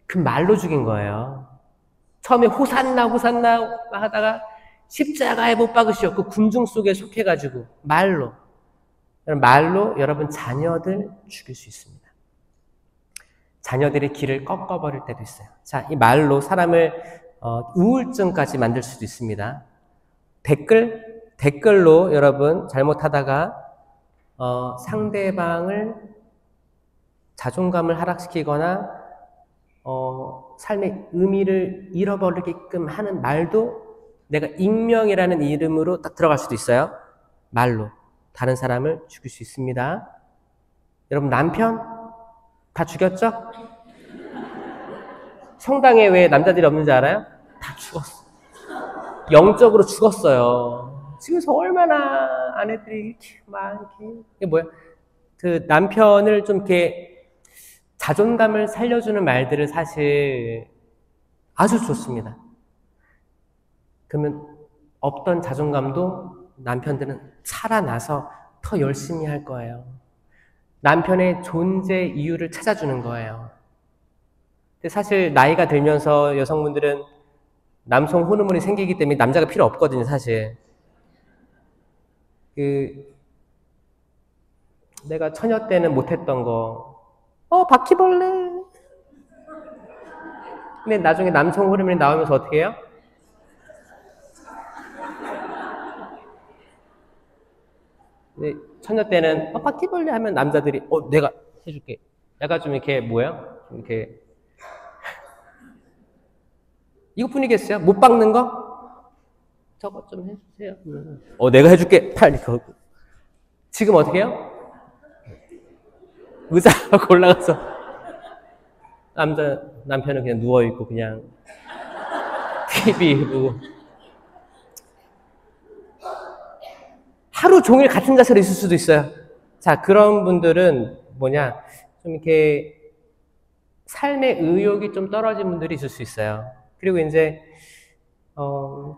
S1: 그 말로 죽인 거예요. 처음에 호산나 하다가 십자가에 못 박으시오 그 군중 속에 속해가지고 말로 여러분 자녀들 죽일 수 있습니다. 자녀들의 길을 꺾어버릴 때도 있어요. 자, 이 말로 사람을 우울증까지 만들 수도 있습니다. 댓글로 여러분 잘못하다가 상대방을 자존감을 하락시키거나 삶의 의미를 잃어버리게끔 하는 말도 내가 익명이라는 이름으로 딱 들어갈 수도 있어요. 말로 다른 사람을 죽일 수 있습니다. 여러분 남편 다 죽였죠? 성당에 왜 남자들이 없는지 알아요? 다 죽었어. 영적으로 죽었어요. 집에서 얼마나 아내들이 이렇게 막 이게 뭐야? 그 남편을 좀 이렇게 자존감을 살려주는 말들을 사실 아주 좋습니다. 그러면 없던 자존감도 남편들은 살아나서 더 열심히 할 거예요. 남편의 존재 이유를 찾아주는 거예요. 근데 사실 나이가 들면서 여성분들은 남성 호르몬이 생기기 때문에 남자가 필요 없거든요, 사실. 내가 처녀 때는 못했던 거, 바퀴벌레. 근데 나중에 남성 호르몬이 나오면서 어떻게 해요? 근데 처녀 때는 바퀴벌레 하면 남자들이 내가 해줄게. 약간 좀 이렇게 뭐예요? 좀 이렇게 이것뿐이겠어요? 못 박는 거? 저거 좀 해주세요. 내가 해줄게. 빨리 그거. 지금 어떻게 해요? 의자 하고 올라가서 남편은 그냥 누워있고 그냥 TV 보고 하루 종일 같은 자세로 있을 수도 있어요. 자, 그런 분들은 좀 이렇게 삶의 의욕이 좀 떨어진 분들이 있을 수 있어요. 그리고 이제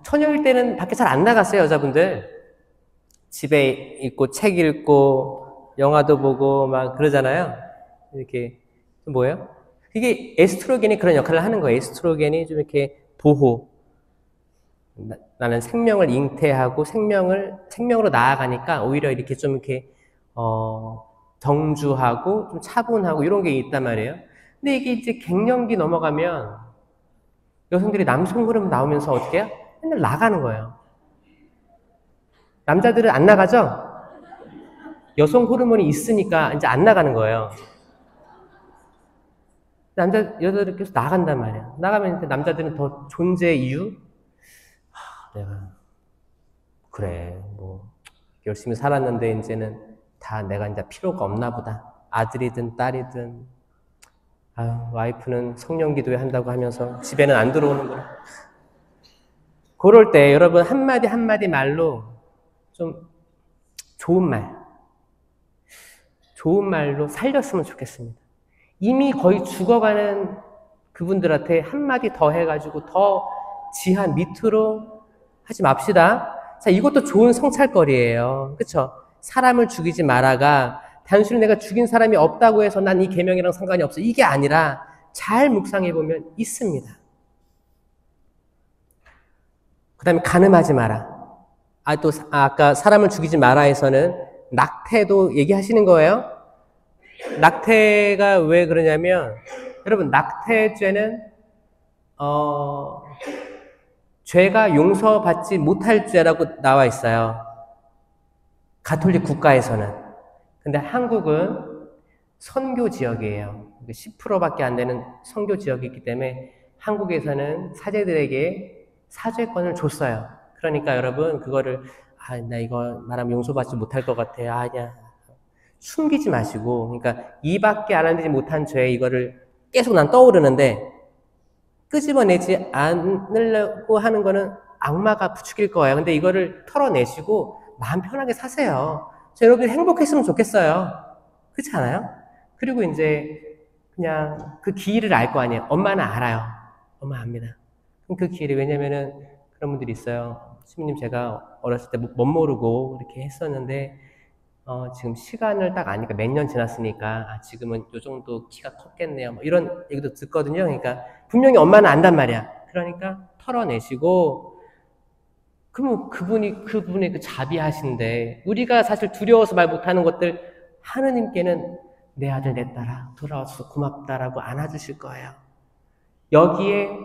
S1: 처녀일 때는 밖에 잘 안 나갔어요, 여자분들. 집에 있고 책 읽고 영화도 보고 막 그러잖아요. 이렇게 뭐예요? 이게 에스트로겐이 그런 역할을 하는 거예요. 에스트로겐이 좀 이렇게 보호. 나는 생명을 잉태하고 생명으로 나아가니까 오히려 이렇게 좀 이렇게 정주하고 좀 차분하고 이런 게 있단 말이에요. 근데 이게 이제 갱년기 넘어가면 여성들이 남성 호르몬 나오면서 어떻게 해요? 맨날 나가는 거예요. 남자들은 안 나가죠? 여성 호르몬이 있으니까 이제 안 나가는 거예요. 여자들은 계속 나간단 말이에요. 나가면 이제 남자들은 더 존재 이유? 내가, 그래, 열심히 살았는데 이제는 다 내가 이제 필요가 없나 보다. 아들이든 딸이든, 와이프는 성령기도회 한다고 하면서 집에는 안 들어오는구나. 그럴 때 여러분 한마디 말로 좀 좋은 말로 살렸으면 좋겠습니다. 이미 거의 죽어가는 그분들한테 한마디 더 해가지고 더 지하 밑으로 하지 맙시다. 자, 이것도 좋은 성찰거리예요. 그쵸? 사람을 죽이지 마라가 단순히 내가 죽인 사람이 없다고 해서 난 이 계명이랑 상관이 없어. 이게 아니라 잘 묵상해보면 있습니다. 그 다음에 간음하지 마라. 아까 사람을 죽이지 마라에서는 낙태도 얘기하시는 거예요. 낙태가 왜 그러냐면 여러분 낙태죄는 죄가 용서받지 못할 죄라고 나와 있어요. 가톨릭 국가에서는. 근데 한국은 선교 지역이에요. 10%밖에 안 되는 선교 지역이기 때문에 한국에서는 사제들에게 사죄권을 줬어요. 그러니까 여러분 그거를 나 이거 말하면 용서받지 못할 것 같아. 아니야. 숨기지 마시고, 그러니까 이밖에 알아내지 못한 죄 이거를 계속 난 떠오르는데 끄집어내지 않으려고 하는 거는 악마가 부추길 거예요. 근데 이거를 털어내시고 마음 편하게 사세요. 여러분이 행복했으면 좋겠어요. 그렇지 않아요? 그리고 이제 그냥 그 기일을 알 거 아니에요. 엄마는 알아요. 엄마 압니다. 그럼 그 기일이 왜냐면은 그런 분들이 있어요. 시민님 제가 어렸을 때 못 모르고 이렇게 했었는데 지금 시간을 딱 아니까 몇 년 지났으니까 지금은 요 정도 키가 컸겠네요. 이런 얘기도 듣거든요. 그러니까 분명히 엄마는 안단 말이야. 그러니까 털어내시고 그러면 그분의 그 자비하신데 우리가 사실 두려워서 말 못하는 것들 하느님께는 내 아들 내 딸아 돌아와서 고맙다라고 안아주실 거예요. 여기에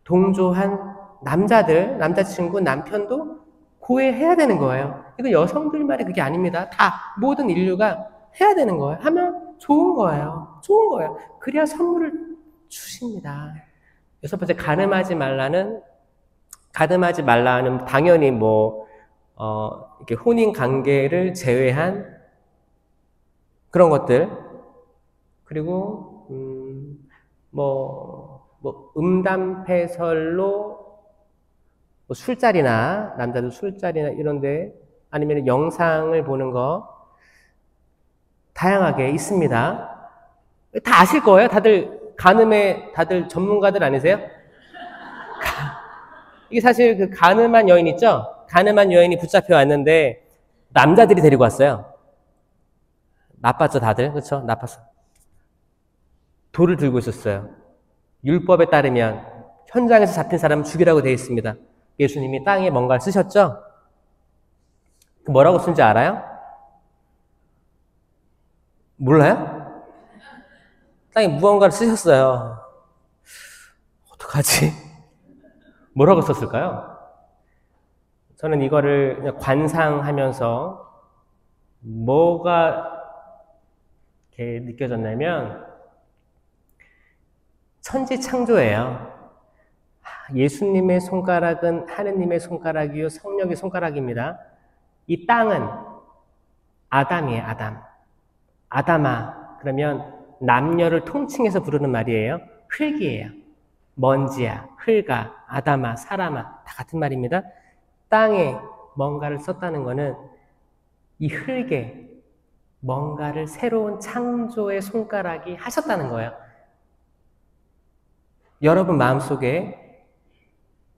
S1: 동조한 남자친구, 남편도 고해해야 되는 거예요. 이거 여성들만의 그게 아닙니다. 다 모든 인류가 해야 되는 거예요. 하면 좋은 거예요. 그래야 선물을 주십니다. 6번째 가늠하지 말라는 당연히 이렇게 혼인 관계를 제외한 그런 것들. 그리고 뭐 음담패설로 뭐 술자리나 남자들 술자리나 이런데 아니면 영상을 보는 거 다양하게 있습니다. 다 아실 거예요. 다들 간음에 다들 전문가들 아니세요? 이게 사실 그 간음한 여인 있죠? 간음한 여인이 붙잡혀 왔는데 남자들이 데리고 왔어요. 나빴죠, 다들. 그렇죠? 나빴어. 돌을 들고 있었어요. 율법에 따르면 현장에서 잡힌 사람은 죽이라고 되어 있습니다. 예수님이 땅에 뭔가를 쓰셨죠? 뭐라고 쓴지 알아요? 몰라요? 땅에 무언가를 쓰셨어요. 어떡하지? 뭐라고 썼을까요? 저는 이거를 그냥 관상하면서 뭐가 이렇게 느껴졌냐면 천지창조예요. 예수님의 손가락은 하느님의 손가락이요 성령의 손가락입니다. 이 땅은 아담이에요. 아담. 아담아 그러면 남녀를 통칭해서 부르는 말이에요. 흙이에요. 먼지야, 흙아, 아담아, 사람아 다 같은 말입니다. 땅에 뭔가를 썼다는 것은 이 흙에 뭔가를 새로운 창조의 손가락이 하셨다는 거예요. 여러분 마음속에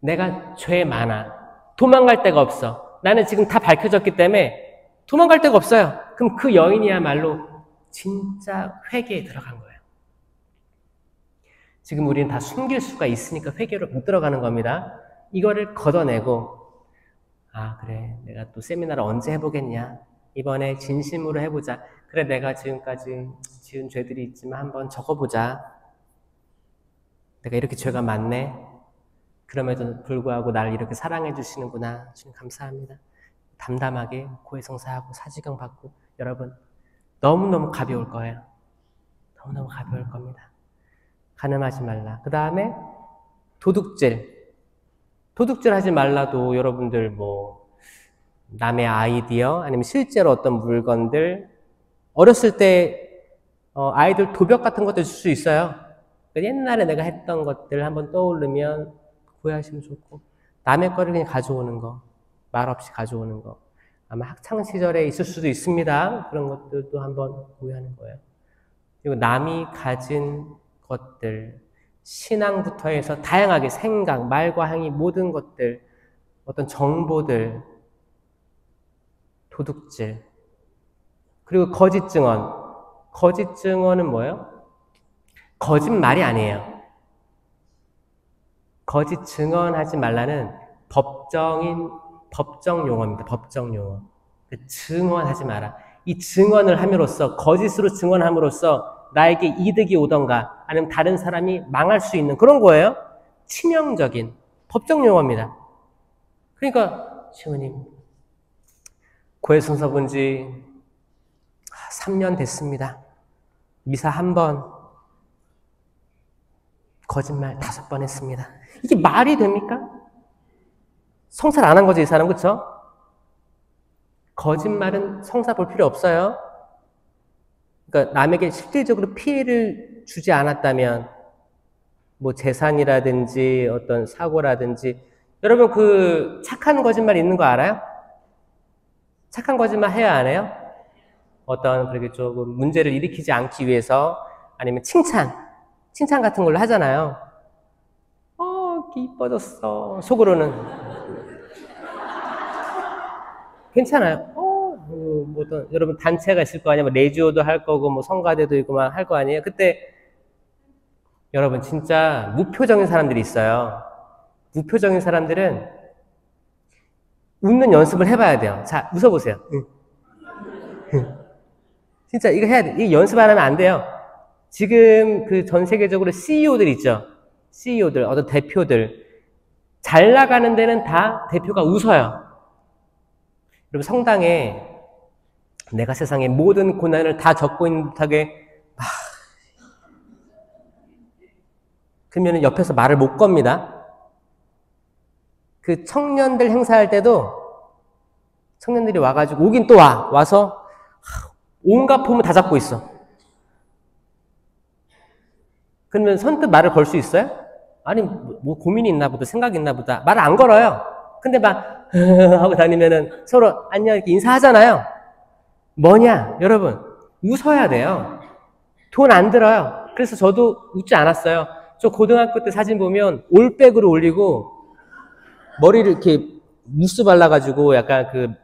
S1: 내가 죄 많아. 도망갈 데가 없어. 나는 지금 다 밝혀졌기 때문에 도망갈 데가 없어요. 그럼 그 여인이야말로 진짜 회개에 들어간 거예요. 지금 우리는 다 숨길 수가 있으니까 회개로 못 들어가는 겁니다. 이거를 걷어내고 아 그래 내가 또 세미나를 언제 해보겠냐. 이번에 진심으로 해보자. 그래 내가 지금까지 지은 죄들이 있지만 한번 적어보자. 내가 이렇게 죄가 많네. 그럼에도 불구하고 나를 이렇게 사랑해 주시는구나. 주님 감사합니다. 담담하게 고해성사하고 사지경 받고 여러분 너무너무 가벼울 거예요. 너무너무 가벼울 겁니다. 간음하지 말라. 그 다음에 도둑질. 도둑질 하지 말라도 여러분들 뭐 남의 아이디어 아니면 실제로 어떤 물건들 어렸을 때 아이들 도벽 같은 것도 줄 수 있어요. 옛날에 내가 했던 것들 한번 떠오르면 구해하시면 좋고 남의 거를 그냥 가져오는 거 말없이 가져오는 거 아마 학창시절에 있을 수도 있습니다. 그런 것들도 한번 구해하는 거예요. 그리고 남이 가진 것들 신앙부터 해서 다양하게 생각, 말과 행위 모든 것들 어떤 정보들 도둑질 그리고 거짓 증언. 거짓 증언은 뭐예요? 거짓말이 아니에요. 거짓 증언하지 말라는 법정 용어입니다. 법정 용어. 증언하지 마라. 이 증언을 함으로써 거짓으로 증언함으로써 나에게 이득이 오던가 아니면 다른 사람이 망할 수 있는 그런 거예요. 치명적인 법정 용어입니다. 그러니까 시호님 고해성사 본 지 3년 됐습니다. 미사 1번 거짓말 5번 했습니다. 이게 말이 됩니까? 성사를 안 한 거죠, 이 사람, 그쵸? 거짓말은 성사 볼 필요 없어요. 그러니까 남에게 실질적으로 피해를 주지 않았다면 뭐 재산이라든지 어떤 사고라든지 여러분 그 착한 거짓말 있는 거 알아요? 착한 거짓말 해야 안 해요? 어떤 그렇게 조금 문제를 일으키지 않기 위해서 아니면 칭찬 같은 걸로 하잖아요. 이뻐졌어. 속으로는 괜찮아요. 뭐 어떤 여러분 단체가 있을 거 아니에요. 뭐 레지오도 할 거고 뭐 성가대도 있고 막 할 거 아니에요. 그때 여러분 진짜 무표정인 사람들이 있어요. 무표정인 사람들은 웃는 연습을 해봐야 돼요. 자, 웃어보세요. 진짜 이거 해야 돼. 이거 연습 안 하면 안 돼요. 지금 그 전 세계적으로 CEO들 있죠. CEO들, 어떤 대표들. 잘 나가는 데는 다 대표가 웃어요. 여러분 성당에 내가 세상의 모든 고난을 다 겪고 있는 듯하게 그러면 옆에서 말을 못 겁니다. 그 청년들 행사할 때도 청년들이 와가지고 오긴 또 와서 온갖 폼을 다 잡고 있어. 그러면 선뜻 말을 걸 수 있어요? 아니, 뭐 고민이 있나 보다, 생각이 있나 보다. 말을 안 걸어요. 근데 막, 하고 다니면은 서로 안녕 이렇게 인사하잖아요. 뭐냐, 여러분. 웃어야 돼요. 돈 안 들어요. 그래서 저도 웃지 않았어요. 저 고등학교 때 사진 보면 올백으로 올리고, 머리를 이렇게 무스 발라가지고 약간 그,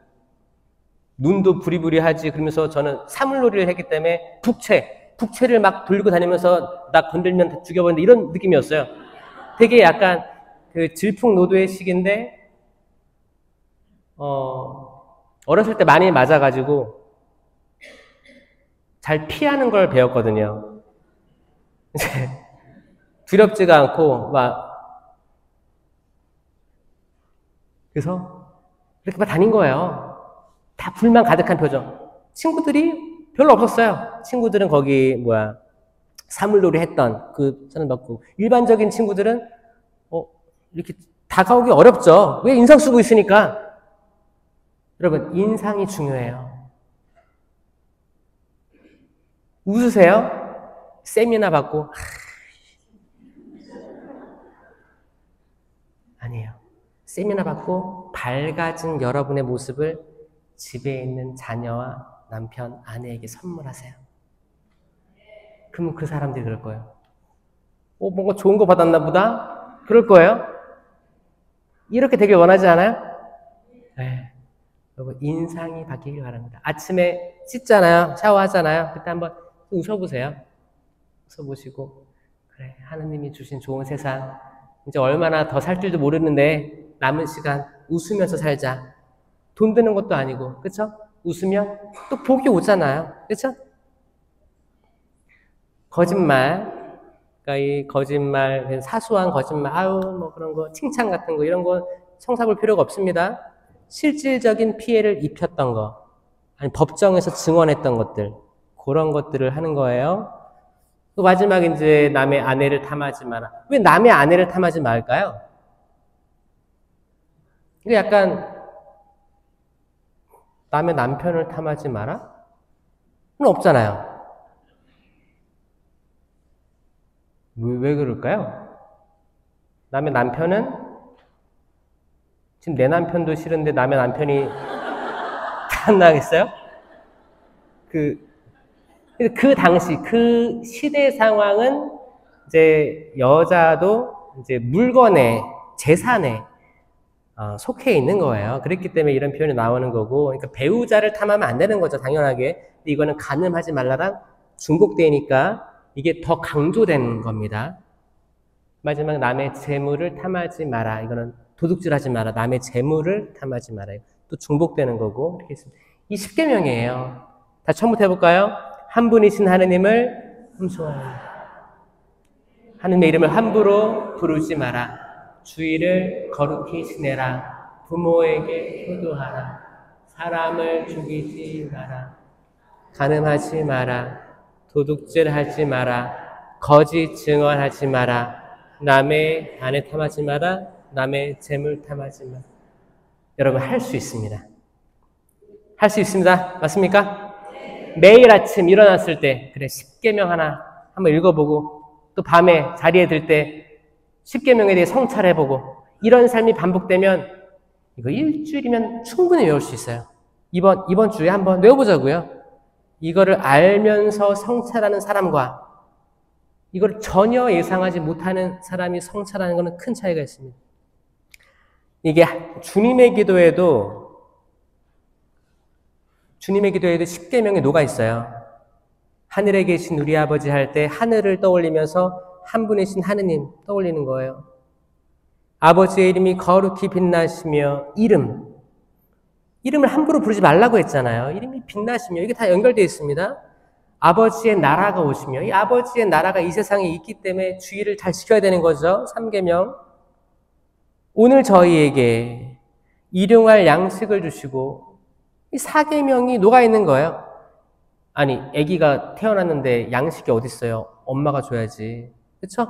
S1: 눈도 부리부리하지. 그러면서 저는 사물놀이를 했기 때문에 북채를 막 돌리고 다니면서 나 건들면 다 죽여버린다 이런 느낌이었어요. 되게 약간 그 질풍노도의 시기인데 어렸을 때 많이 맞아가지고 잘 피하는 걸 배웠거든요. 이제 두렵지가 않고 막 그래서 이렇게 막 다닌 거예요. 다 불만 가득한 표정. 친구들이 별로 없었어요. 친구들은 거기 사물놀이 했던 그 사람 같고 일반적인 친구들은 이렇게 다가오기 어렵죠. 왜 인상 쓰고 있으니까. 여러분 인상이 중요해요. 웃으세요? 세미나 받고 아니에요. 세미나 받고 밝아진 여러분의 모습을 집에 있는 자녀와 남편, 아내에게 선물하세요. 그러면 그 사람들이 그럴 거예요. 뭔가 좋은 거 받았나 보다? 그럴 거예요. 이렇게 되길 원하지 않아요? 네. 여러분 인상이 바뀌길 바랍니다. 아침에 씻잖아요. 샤워하잖아요. 그때 한번 웃어보세요. 웃어보시고 그래 하느님이 주신 좋은 세상 이제 얼마나 더 살 줄도 모르는데 남은 시간 웃으면서 살자. 돈 드는 것도 아니고 그렇죠? 웃으면 또 복이 오잖아요. 그렇죠? 거짓말 그러니까 이 거짓말 사소한 거짓말 뭐 그런 거 칭찬 같은 거 이런 거 성사볼 필요가 없습니다. 실질적인 피해를 입혔던 거 아니 법정에서 증언했던 것들 그런 것들을 하는 거예요. 또 마지막 이제 남의 아내를 탐하지 마라. 왜 남의 아내를 탐하지 말까요? 이게 약간 남의 남편을 탐하지 마라? 그건 없잖아요. 왜 그럴까요? 남의 남편은 지금 내 남편도 싫은데 남의 남편이 탐나겠어요? 그 당시 그 시대 상황은 이제 여자도 이제 물건에 재산에 속해 있는 거예요. 그렇기 때문에 이런 표현이 나오는 거고, 그러니까 배우자를 탐하면 안 되는 거죠, 당연하게. 근데 이거는 간음하지 말라랑 중복되니까 이게 더 강조된 겁니다. 마지막 남의 재물을 탐하지 마라. 이거는 도둑질하지 마라. 남의 재물을 탐하지 마라. 또 중복되는 거고 이렇게 있습니다. 이 10계명이에요. 다시 처음부터 해볼까요? 한 분이신 하느님을 흠소하라. 하느님의 이름을 함부로 부르지 마라. 주의를 거룩히 지내라. 부모에게 효도하라. 사람을 죽이지 마라. 간음하지 마라. 도둑질하지 마라. 거짓 증언하지 마라. 남의 아내 탐하지 마라. 남의 재물 탐하지 마라. 여러분 할 수 있습니다. 할 수 있습니다. 맞습니까? 매일 아침 일어났을 때 그래 10계명 하나 한번 읽어보고 또 밤에 자리에 들 때 10계명에 대해 성찰해보고 이런 삶이 반복되면 이거 일주일이면 충분히 외울 수 있어요. 이번 주에 한번 외워보자고요. 이거를 알면서 성찰하는 사람과 이걸 전혀 예상하지 못하는 사람이 성찰하는 것은 큰 차이가 있습니다. 이게 주님의 기도에도 10계명에 녹아 있어요. 하늘에 계신 우리 아버지 할 때 하늘을 떠올리면서 한 분이신 하느님 떠올리는 거예요. 아버지의 이름이 거룩히 빛나시며 이름을 함부로 부르지 말라고 했잖아요. 이름이 빛나시며 이게 다 연결되어 있습니다. 아버지의 나라가 오시며 이 아버지의 나라가 이 세상에 있기 때문에 주의를 잘 지켜야 되는 거죠. 3계명. 오늘 저희에게 일용할 양식을 주시고 이 4계명이 녹아있는 거예요. 아니 아기가 태어났는데 양식이 어디 있어요? 엄마가 줘야지. 그렇죠?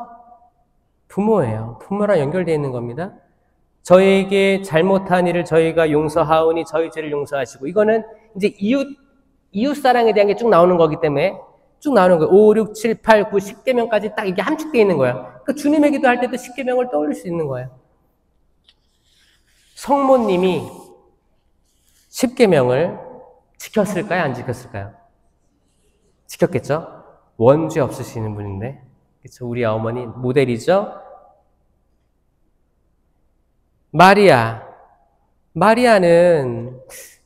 S1: 부모예요. 부모랑 연결되어 있는 겁니다. 저희에게 잘못한 일을 저희가 용서하오니 저희 죄를 용서하시고 이거는 이제 이웃사랑에 대한 게 쭉 나오는 거기 때문에 쭉 나오는 거예요. 5, 6, 7, 8, 9, 10계명까지 딱 이게 함축되어 있는 거예요. 그러니까 주님의 기도할 때도 10계명을 떠올릴 수 있는 거예요. 성모님이 10계명을 지켰을까요? 안 지켰을까요? 지켰겠죠? 원죄 없으시는 분인데. 그렇죠? 우리 어머니 모델이죠? 마리아는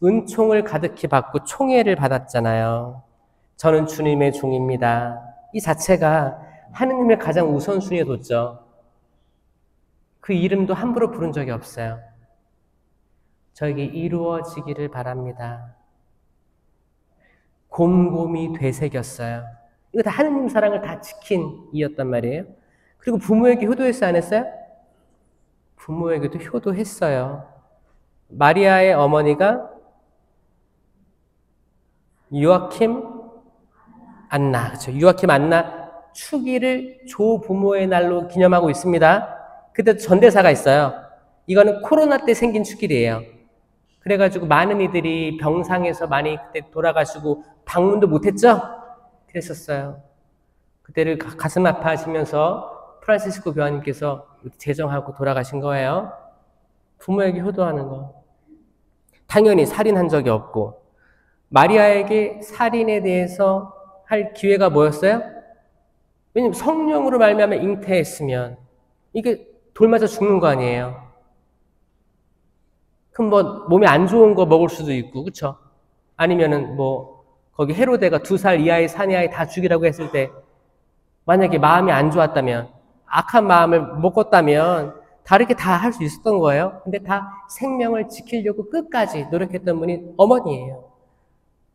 S1: 은총을 가득히 받고 총애를 받았잖아요. 저는 주님의 종입니다. 이 자체가 하느님의 가장 우선순위에 뒀죠. 그 이름도 함부로 부른 적이 없어요. 저에게 이루어지기를 바랍니다. 곰곰이 되새겼어요. 이거 다 하느님 사랑을 다 지킨 이였단 말이에요. 그리고 부모에게 효도했어요, 안 했어요? 부모에게도 효도했어요. 마리아의 어머니가 요아킴, 안나, 그렇죠? 요아킴, 안나 축일을 조부모의 날로 기념하고 있습니다. 그때 전대사가 있어요. 이거는 코로나 때 생긴 축일이에요. 그래가지고 많은 이들이 병상에서 많이 그때 돌아가시고 방문도 못했죠? 그랬었어요. 그때를 가슴 아파하시면서 프란시스코 교황님께서 제정하고 돌아가신 거예요. 부모에게 효도하는 거. 당연히 살인한 적이 없고, 마리아에게 살인에 대해서 할 기회가 뭐였어요? 왜냐면 성령으로 말미암아 잉태했으면 이게 돌 맞아 죽는 거 아니에요. 그럼 뭐 몸에 안 좋은 거 먹을 수도 있고, 그쵸? 아니면은 뭐 거기 헤로데가 2살 이하의 사내아이 다 죽이라고 했을 때 만약에 마음이 안 좋았다면, 악한 마음을 먹었다면 다르게 다 할 수 있었던 거예요. 근데 다 생명을 지키려고 끝까지 노력했던 분이 어머니예요.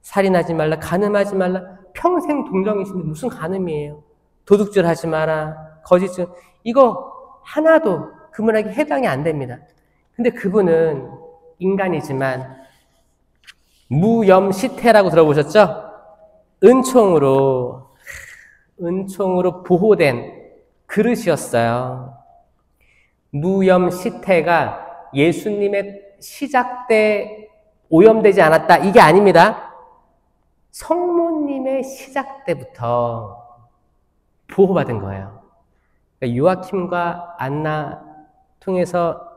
S1: 살인하지 말라, 간음하지 말라. 평생 동정이신데 무슨 간음이에요. 도둑질 하지 마라, 거짓질. 이거 하나도 그분에게 해당이 안 됩니다. 근데 그분은 인간이지만 무염시태라고 들어보셨죠? 은총으로 보호된 그릇이었어요. 무염시태가 예수님의 시작 때 오염되지 않았다, 이게 아닙니다. 성모님의 시작 때부터 보호받은 거예요. 그러니까 요아킴과 안나 통해서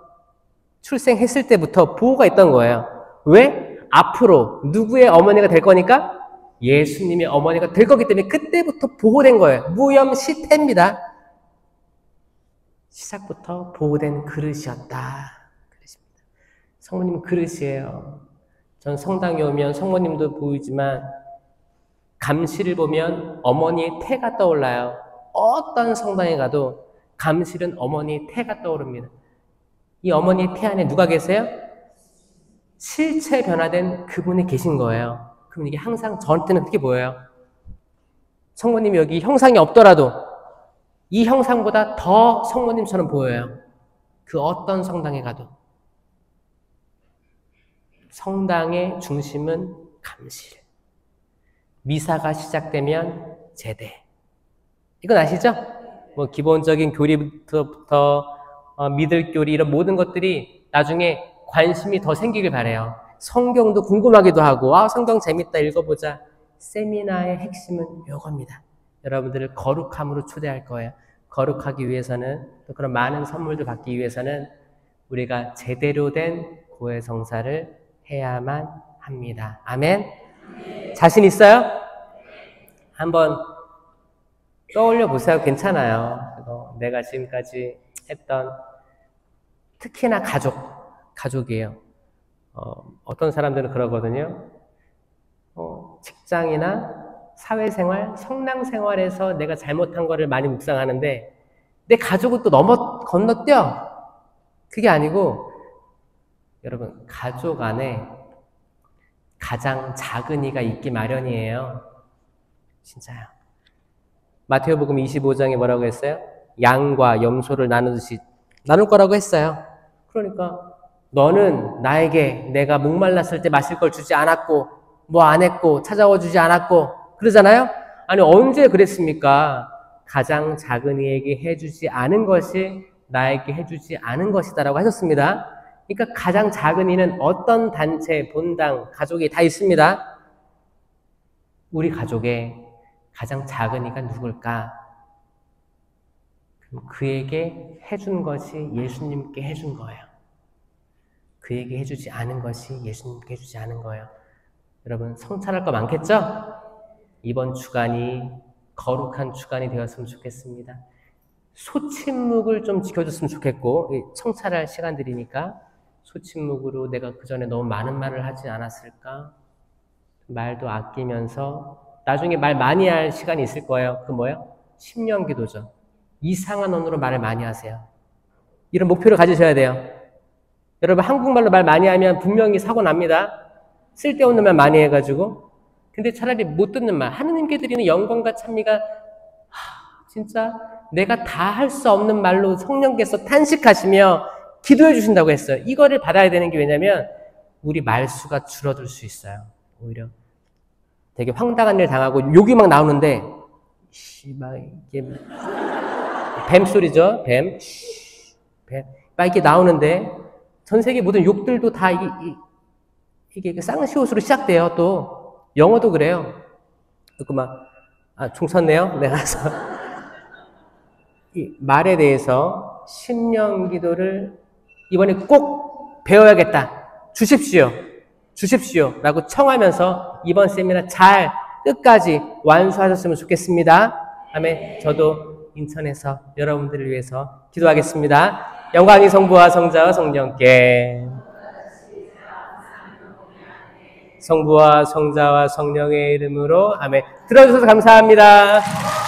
S1: 출생했을 때부터 보호가 있던 거예요. 왜? 앞으로 누구의 어머니가 될 거니까? 예수님의 어머니가 될 거기 때문에 그때부터 보호된 거예요. 무염시태입니다. 시작부터 보호된 그릇이었다. 그릇입니다. 성모님은 그릇이에요. 전 성당에 오면 성모님도 보이지만 감실을 보면 어머니의 태가 떠올라요. 어떤 성당에 가도 감실은 어머니의 태가 떠오릅니다. 이 어머니의 태 안에 누가 계세요? 실체 변화된 그분이 계신 거예요. 그럼 이게 항상 저한테는 그렇게 보여요. 성모님이 여기 형상이 없더라도 이 형상보다 더 성모님처럼 보여요. 그 어떤 성당에 가도. 성당의 중심은 감실. 미사가 시작되면 제대. 이건 아시죠? 뭐 기본적인 교리부터 믿을 교리, 이런 모든 것들이 나중에 관심이 더 생기길 바래요. 성경도 궁금하기도 하고, 성경 재밌다, 읽어보자. 세미나의 핵심은 이겁니다. 여러분들을 거룩함으로 초대할 거예요. 거룩하기 위해서는, 또 그런 많은 선물들 받기 위해서는 우리가 제대로 된 고해성사를 해야만 합니다. 아멘? 자신 있어요? 한번 떠올려 보세요. 괜찮아요. 내가 지금까지 했던, 특히나 가족이에요. 어떤 사람들은 그러거든요. 직장이나 사회생활, 성당생활에서 내가 잘못한 거를 많이 묵상하는데 내 가족을 또 건너뛰어. 그게 아니고, 여러분, 가족 안에 가장 작은 이가 있기 마련이에요. 진짜요. 마태복음 25장에 뭐라고 했어요? 양과 염소를 나누듯이 나눌 거라고 했어요. 그러니까 너는 나에게 내가 목말랐을 때 마실 걸 주지 않았고, 뭐 안 했고, 찾아와 주지 않았고, 그러잖아요? 아니, 언제 그랬습니까? 가장 작은 이에게 해주지 않은 것이 나에게 해주지 않은 것이다라고 하셨습니다. 그러니까 가장 작은 이는 어떤 단체, 본당, 가족이 다 있습니다. 우리 가족에 가장 작은 이가 누굴까? 그럼 그에게 해준 것이 예수님께 해준 거예요. 그에게 해주지 않은 것이 예수님께 해주지 않은 거예요. 여러분, 성찰할 거 많겠죠? 이번 주간이 거룩한 주간이 되었으면 좋겠습니다. 소침묵을 좀 지켜줬으면 좋겠고, 성찰할 시간들이니까 소침묵으로 내가 그 전에 너무 많은 말을 하지 않았을까? 말도 아끼면서 나중에 말 많이 할 시간이 있을 거예요. 그 뭐예요? 10년 기도죠. 이상한 언어로 말을 많이 하세요. 이런 목표를 가지셔야 돼요. 여러분, 한국말로 말 많이 하면 분명히 사고 납니다. 쓸데없는 말 많이 해가지고. 근데 차라리 못 듣는 말, 하느님께 드리는 영광과 찬미가 진짜 내가 다 할 수 없는 말로 성령께서 탄식하시며 기도해 주신다고 했어요. 이거를 받아야 되는 게 왜냐면 우리 말수가 줄어들 수 있어요. 오히려 되게 황당한 일 당하고 욕이 막 나오는데 막 이게 뱀 소리죠. 뱀. 막 이렇게 나오는데 전 세계 모든 욕들도 다 이게 쌍시옷으로 시작돼요. 또 영어도 그래요. 그리고 막 총 섰네요. 네, 가서 이 말에 대해서 신령 기도를 이번에 꼭 배워야겠다. 주십시오. 라고 청하면서 이번 세미나 잘 끝까지 완수하셨으면 좋겠습니다. 아멘. 저도 인천에서 여러분들을 위해서 기도하겠습니다. 영광이 성부와 성자와 성령께, 성부와 성자와 성령의 이름으로 아멘. 들어주셔서 감사합니다.